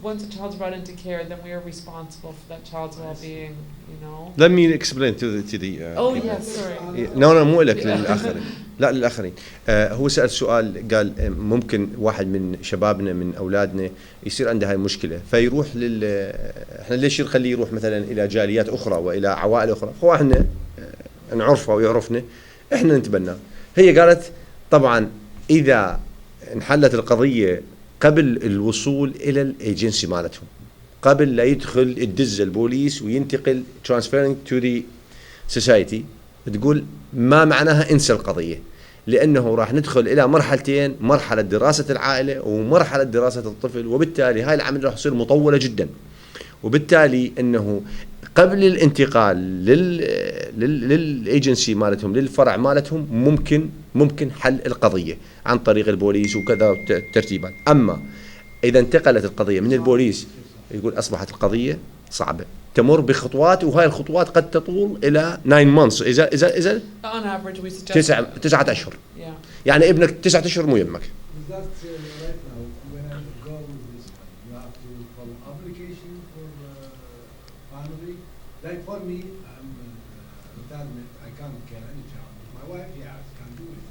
Speaker 2: once a child's brought into care, then we are responsible for that child's well-being, you know.
Speaker 1: Let me explain to the
Speaker 2: Oh,
Speaker 1: people.
Speaker 2: yes, sorry.
Speaker 1: No مو لك للآخرين. لا للآخرين. هو سأل سؤال قال ممكن واحد من شبابنا من أولادنا يصير عنده هاي المشكلة فيروح احنا ليش نخليه يروح مثلا إلى جاليات أخرى وإلى عوائل أخرى؟ هو احنا نعرفه ويعرفنا احنا نتبناه. هي قالت طبعا إذا انحلت القضية قبل الوصول إلى الايجنسي مالتهم، قبل لا يدخل يدز البوليس وينتقل transferring to the society، تقول ما معناها انسى القضية، لأنه راح ندخل إلى مرحلتين، مرحلة دراسة العائلة ومرحلة دراسة الطفل، وبالتالي هاي العملية راح تصير مطولة جدا، وبالتالي أنه قبل الانتقال للايجنسي مالتهم للفرع مالتهم ممكن حل القضية عن طريق البوليس وكذا ترتيبات. أما إذا انتقلت القضية من البوليس يقول أصبحت القضية صعبة تمر بخطوات، وهاي الخطوات قد تطول إلى 9 months إذا
Speaker 2: On average, we suggest
Speaker 1: 9 أشهر.
Speaker 2: Yeah.
Speaker 1: يعني ابنك 9 أشهر مو يمك.
Speaker 5: Is that right now, when I go with this, you have to file application for family? Like for me, I'm retirement, I can't care any child. My wife, yeah, can do it.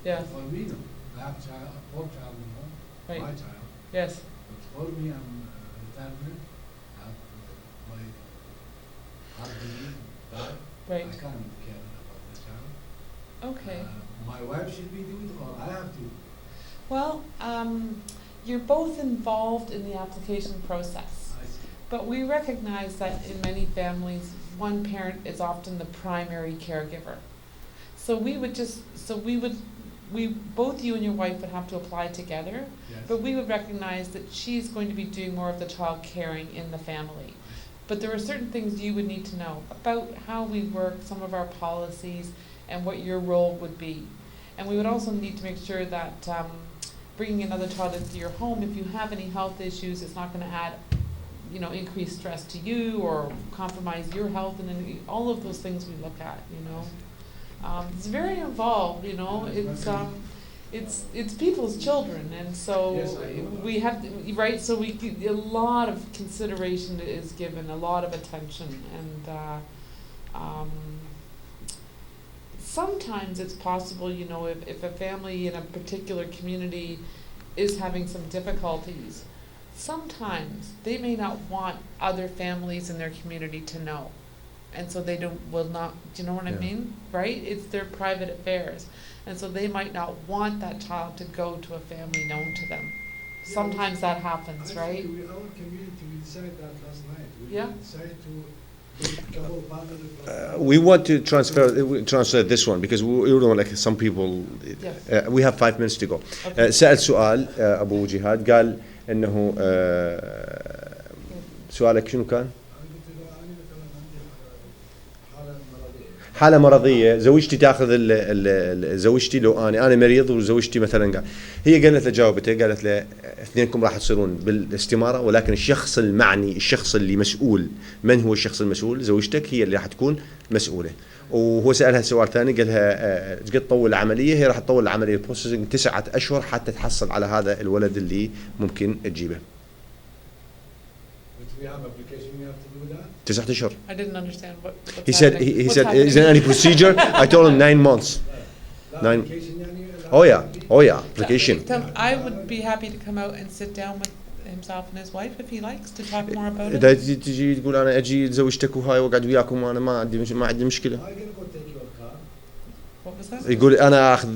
Speaker 2: Yeah.
Speaker 5: For me, no. I have child, 4 child at home,
Speaker 2: Right.
Speaker 5: my child.
Speaker 2: Yes.
Speaker 5: But for me, I'm retirement, I have my husband died.
Speaker 2: Right.
Speaker 5: I can't care about the child.
Speaker 2: Okay.
Speaker 5: My wife should be doing it, or I have to.
Speaker 2: Well, you're both involved in the application process.
Speaker 5: I see.
Speaker 2: But we recognize that in many families, one parent is often the primary caregiver. So both you and your wife would have to apply together,
Speaker 5: Yes.
Speaker 2: but we would recognize that she's going to be doing more of the child caring in the family. But there are certain things you would need to know about how we work, some of our policies, and what your role would be. And we would also need to make sure that bringing another child into your home, if you have any health issues, it's not going to add, you know, increased stress to you or compromise your health, and then all of those things we look at, you know. It's very involved, you know. It's people's children, and so
Speaker 5: Yes, I know.
Speaker 2: we have to, right. So a lot of consideration is given, a lot of attention, and sometimes it's possible, you know, if a family in a particular community is having some difficulties, sometimes they may not want other families in their community to know. And so they will not, do you know what I
Speaker 1: Yeah.
Speaker 2: mean? Right? It's their private affairs. And so they might not want that child to go to a family known to them. Sometimes that happens, right?
Speaker 5: Actually, our community, we decided that last night. We
Speaker 2: Yeah.
Speaker 5: decided to make a couple of partners.
Speaker 1: We want to translate this one because we don't want, like some people.
Speaker 2: Yes.
Speaker 1: We have 5 minutes to go.
Speaker 2: Okay.
Speaker 1: سأل سؤال أبو جهاد، قال إنه سؤالك شنو كان؟ حالة مرضية، زوجتي تاخذ زوجتي لو أنا مريض وزوجتي مثلا قال، هي قالت له، جاوبته قالت له اثنينكم راح تصيرون بالاستمارة، ولكن الشخص المعني، الشخص اللي مسؤول، من هو الشخص المسؤول؟ زوجتك هي اللي راح تكون مسؤولة. وهو سألها سؤال ثاني، قال لها قد تطول العملية؟ هي راح تطول العملية بروسيسنج 9 أشهر حتى تحصل على هذا الولد اللي ممكن تجيبه.
Speaker 5: We have application, we have to do that.
Speaker 1: 9 أشهر.
Speaker 2: I didn't understand what's
Speaker 1: He said,
Speaker 2: happening.
Speaker 1: he
Speaker 2: What's
Speaker 1: said,
Speaker 2: happening?
Speaker 1: is there any procedure? I told him 9 months. Nine.
Speaker 5: Application, يعني,
Speaker 1: Oh yeah, application.
Speaker 2: I would be happy to come out and sit down with himself and his wife if he likes to talk more about
Speaker 1: إذا
Speaker 2: it.
Speaker 1: تجي تقول أنا أجي زوجتك وهاي وأقعد وياكم وأنا ما عندي مشكلة.
Speaker 5: I'm gonna go take your car.
Speaker 2: What was that?
Speaker 1: يقول أنا أخذ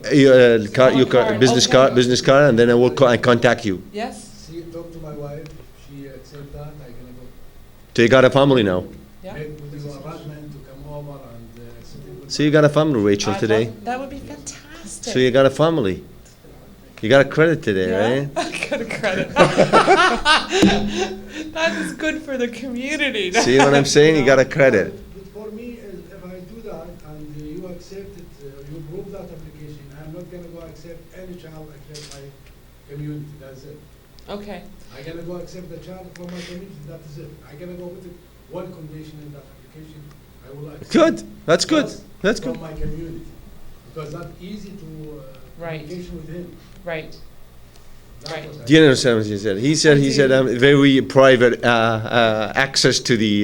Speaker 1: الكار, business car, and then I will contact you.
Speaker 2: Yes.
Speaker 5: See, talk to my wife. If she accept that, I'm gonna go.
Speaker 1: So you got a family now.
Speaker 2: Yeah.
Speaker 5: Make with your arrangement to come over and sit with.
Speaker 1: So you got a family, Rachel, today.
Speaker 2: That would be fantastic.
Speaker 1: So you got a family. You got a credit today,
Speaker 2: yeah.
Speaker 1: right?
Speaker 2: I got a credit. That is good for the community.
Speaker 1: See what I'm saying? You got a credit.
Speaker 5: But for me, if I do that and you accept it, you approve that application, I'm not gonna go accept any child except my community. That's it.
Speaker 2: Okay.
Speaker 5: I'm gonna go accept the child from my community. That is it. I'm gonna go with it. One condition in that application, I will accept.
Speaker 1: Good. That's good.
Speaker 5: just
Speaker 1: That's
Speaker 5: from
Speaker 1: good.
Speaker 5: my community, because that's easy to
Speaker 2: Right.
Speaker 5: communication with him.
Speaker 2: Right.
Speaker 5: That
Speaker 2: Right.
Speaker 5: was
Speaker 1: Do you understand what he said? He said very private access to the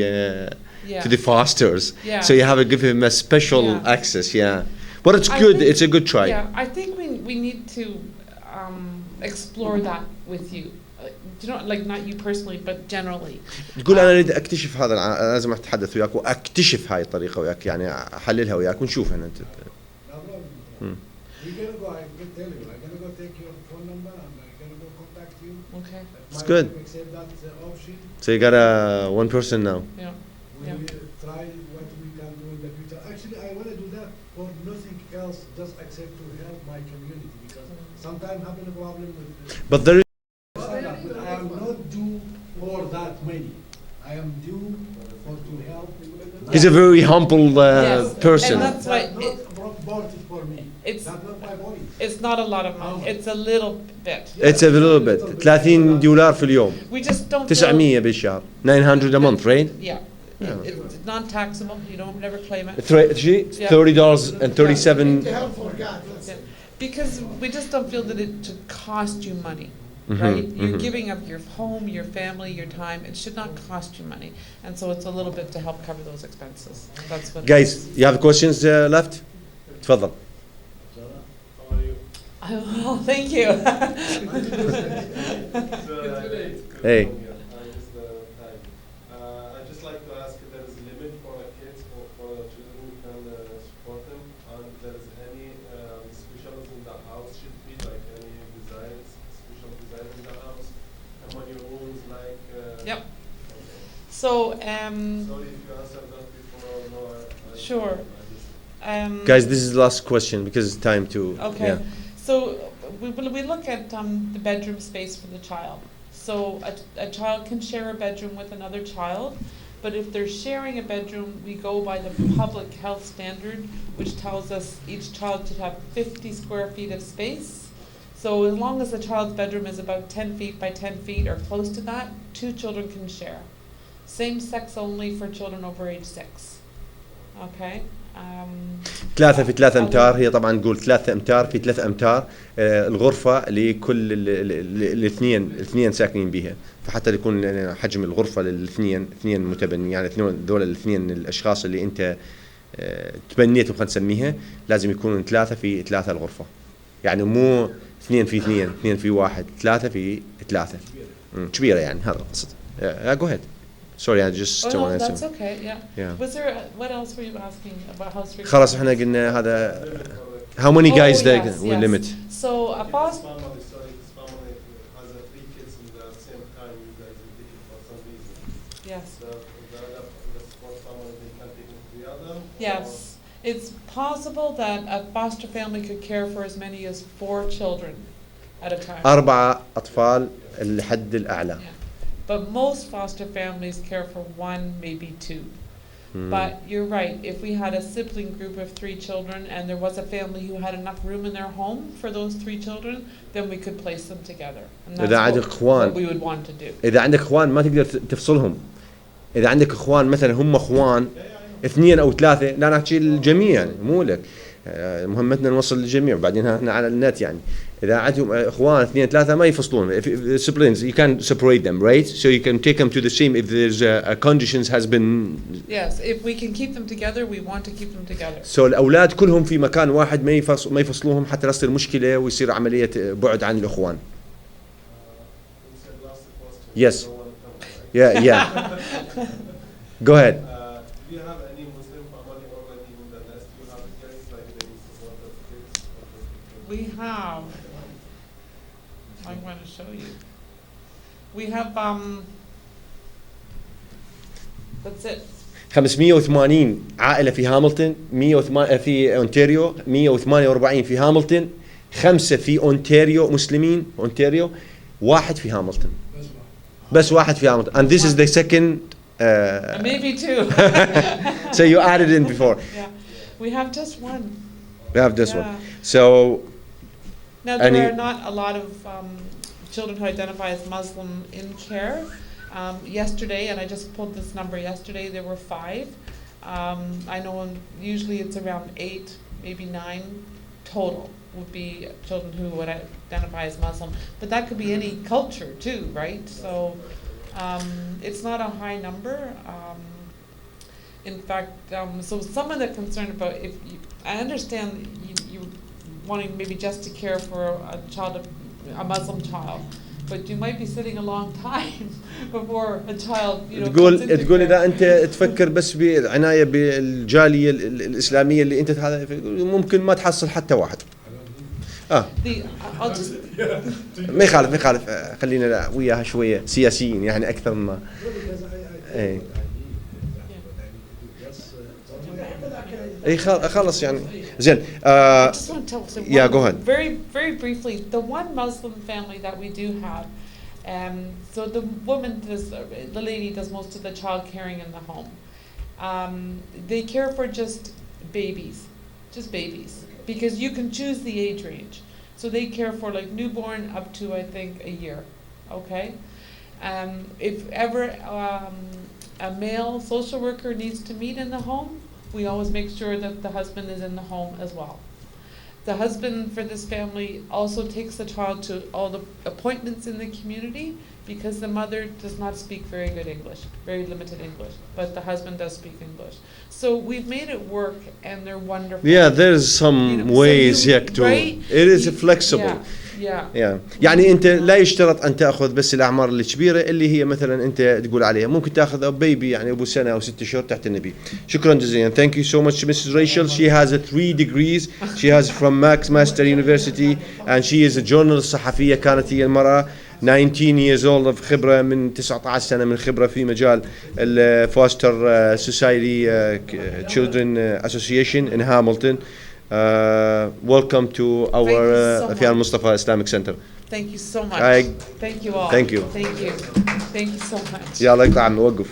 Speaker 2: Yeah.
Speaker 1: to the fosters.
Speaker 2: Yeah.
Speaker 1: So you have to give him a special
Speaker 2: Yeah.
Speaker 1: access. Yeah. But it's
Speaker 2: I
Speaker 1: good.
Speaker 2: think-
Speaker 1: It's a good try.
Speaker 2: Yeah, I think we need to explore that with you. You know, like not you personally, but generally.
Speaker 1: تقول انا اريد اكتشف هذا لازم اتحدث وياك واكتشف هاي الطريقه وياك، يعني احللها وياك ونشوف ان انت.
Speaker 5: No problem.
Speaker 1: Hmm.
Speaker 5: We're gonna go. I'm gonna tell you. I'm gonna go take your phone number and I'm gonna go contact you.
Speaker 2: Okay.
Speaker 5: If
Speaker 1: It's
Speaker 5: my
Speaker 1: good.
Speaker 5: wife accept that option.
Speaker 1: So you got a one person now.
Speaker 2: Yeah.
Speaker 5: We
Speaker 2: Yeah.
Speaker 5: will try what we can do in the future. Actually, I want to do that for nothing else, just except to help my community, because sometimes having a problem with.
Speaker 1: But there is
Speaker 5: I am not due for that money. I am due for to help.
Speaker 1: he's a very humble
Speaker 2: Yes.
Speaker 1: person.
Speaker 2: And that's why
Speaker 5: Not bought it for me.
Speaker 2: It's-
Speaker 5: That's not my body.
Speaker 2: it's not a lot of money. It's a little bit.
Speaker 1: It's a little bit. $30 في اليوم.
Speaker 2: We just don't.
Speaker 1: 900 بالشهر. 900 a month, right?
Speaker 2: Yeah.
Speaker 1: Yeah.
Speaker 2: It's non-taxable. You don't never claim it. Yeah.
Speaker 1: $30.37.
Speaker 2: Yeah. Because we just don't feel that it should cost you money. Right? You're giving up your home, your family, your time. It should not cost you money. And so it's a little bit to help cover those expenses. That's what.
Speaker 1: Guys, you have questions left? تفضل.
Speaker 2: Oh, thank you.
Speaker 1: Hey.
Speaker 6: I'd just like to ask if there is a limit for the kids, for the children who can support them, and if there is any specials in the house should be, like any designs, special designs in the house, and when your rooms like.
Speaker 2: Yep.
Speaker 6: Okay.
Speaker 2: So,
Speaker 6: Sorry if you answered that before or no.
Speaker 2: Sure.
Speaker 1: Guys, this is the last question because it's time to.
Speaker 2: Okay.
Speaker 1: Yeah.
Speaker 2: So we look at the bedroom space for the child. So a child can share a bedroom with another child, but if they're sharing a bedroom, we go by the public health standard, which tells us each child should have 50 square feet of space. So as long as the child's bedroom is about 10 feet by 10 feet or close to that, 2 children can share. Same sex only for children over age 6. Okay?
Speaker 1: 3 في 3 امتار، هي طبعا نقول 3 امتار في 3 امتار الغرفة لكل الاثنين ساكنين بها، فحتى يكون حجم الغرفة اثنين متبني، يعني ذول الاثنين الاشخاص اللي انت تبنيتهم خلينا نسميها، لازم يكونوا 3 في 3 الغرفة، يعني مو 2 في 2 2 في 1 3 في 3 كبيرة يعني، هذا القصد. go ahead. Sorry, I just
Speaker 2: Oh
Speaker 1: don't
Speaker 2: no,
Speaker 1: want to
Speaker 2: that's
Speaker 1: answer.
Speaker 2: okay. Yeah.
Speaker 1: Yeah.
Speaker 2: Was there? What else were you asking about house requirements?
Speaker 1: خلاص احنا قلنا هذا. How many guys
Speaker 2: Oh,
Speaker 1: they
Speaker 2: yes,
Speaker 1: will
Speaker 2: yes.
Speaker 1: limit?
Speaker 2: So a boss.
Speaker 6: This family has 3 kids in the same time. You guys are taking for some reason.
Speaker 2: Yes.
Speaker 6: The support family, they can take them together.
Speaker 2: Yes. It's possible that a foster family could care for as many as 4 children at a time.
Speaker 1: 4 أطفال الحد الأعلى.
Speaker 2: Yeah. But most foster families care for 1, maybe 2. But you're right, if we had a sibling group of 3 children and there was a family who had enough room in their home for those 3 children, then we could place them together. And
Speaker 1: إذا عندك
Speaker 2: that's
Speaker 1: إخوان.
Speaker 2: what we would want to do.
Speaker 1: إذا عندك إخوان ما تقدر تفصلهم. إذا عندك إخوان مثلا هم إخوان 2 أو 3، لا نحكي الجميع يعني مو لك. مهمتنا نوصل للجميع، وبعدين احنا على النت يعني. إذا عندهم إخوان 2 3 ما يفصلون. Siblings you can separate them, right? So you can take them to the same if there's a conditions has been.
Speaker 2: Yes, if we can keep them together, we want to keep them together.
Speaker 1: So الأولاد كلهم في مكان واحد، ما يفصلوهم حتى لا تصير مشكلة ويصير عملية بعد عن الإخوان. Yes. Yeah. Go ahead.
Speaker 6: Do you have any Muslim family already in the list? You have guys like they support the kids?
Speaker 2: We have, I'm going to show you. We have, that's it.
Speaker 1: 580 عائلة في هاملتون، 108 في أونتاريو، 148 في هاملتون، 5 في أونتاريو مسلمين، أونتاريو 1 في هاملتون. بس 1 في هاملتون. And this is the second.
Speaker 2: Maybe 2.
Speaker 1: So you added in before.
Speaker 2: Yeah, we have just 1.
Speaker 1: We have this
Speaker 2: Yeah.
Speaker 1: one. So
Speaker 2: Now there are not a lot of children who identify as Muslim in care. Yesterday, and I just pulled this number yesterday, there were 5. I know usually it's around 8, maybe 9 total would be children who would identify as Muslim. But that could be any culture too, right? So it's not a high number. In fact, so some of the concern about I understand you wanting maybe just to care for a Muslim child, but you might be sitting a long time before a child,
Speaker 1: تقول إذا أنت تفكر بس بعناية بالجالية الإسلامية اللي أنت هذا ممكن ما تحصل حتى 1.
Speaker 2: I'll just
Speaker 1: ما يخالف خلينا وياها شوية سياسيين يعني أكثر ما. إيه. خلص يعني زين.
Speaker 2: I just want to tell
Speaker 1: Yeah, go ahead.
Speaker 2: very briefly, the one Muslim family that we do have, so the lady does most of the child caring in the home. They care for just babies, because you can choose the age range. So they care for like newborn up to I think a year, okay? If ever a male social worker needs to meet in the home, we always make sure that the husband is in the home as well. The husband for this family also takes the child to all the appointments in the community because the mother does not speak very good English, very limited English, but the husband does speak English. So we've made it work and they're wonderful.
Speaker 1: Yeah, there's some ways
Speaker 2: right?
Speaker 1: It is flexible.
Speaker 2: Yeah.
Speaker 1: يعني أنت لا يشترط أن تأخذ بس الأعمار اللي كبيرة اللي هي مثلا أنت تقول عليها، ممكن تأخذ بيبي يعني أبو سنة أو 6 شهور تحت النبي. شكرا جزيلا. Thank you so much, Mrs. Rachel. She has 3 degrees. She has from McMaster University and she is a journalist صحفية. كانت هي المرأة 19 years old خبرة من 19 سنة من خبرة في مجال الفوستر Society Children Association in Hamilton. Welcome to our في المصطفى Islamic Center.
Speaker 2: Thank you so much.
Speaker 1: I-
Speaker 2: Thank you all.
Speaker 1: Thank you.
Speaker 2: Thank you. Thank you so much.
Speaker 1: يلا يطلع عم نوقف.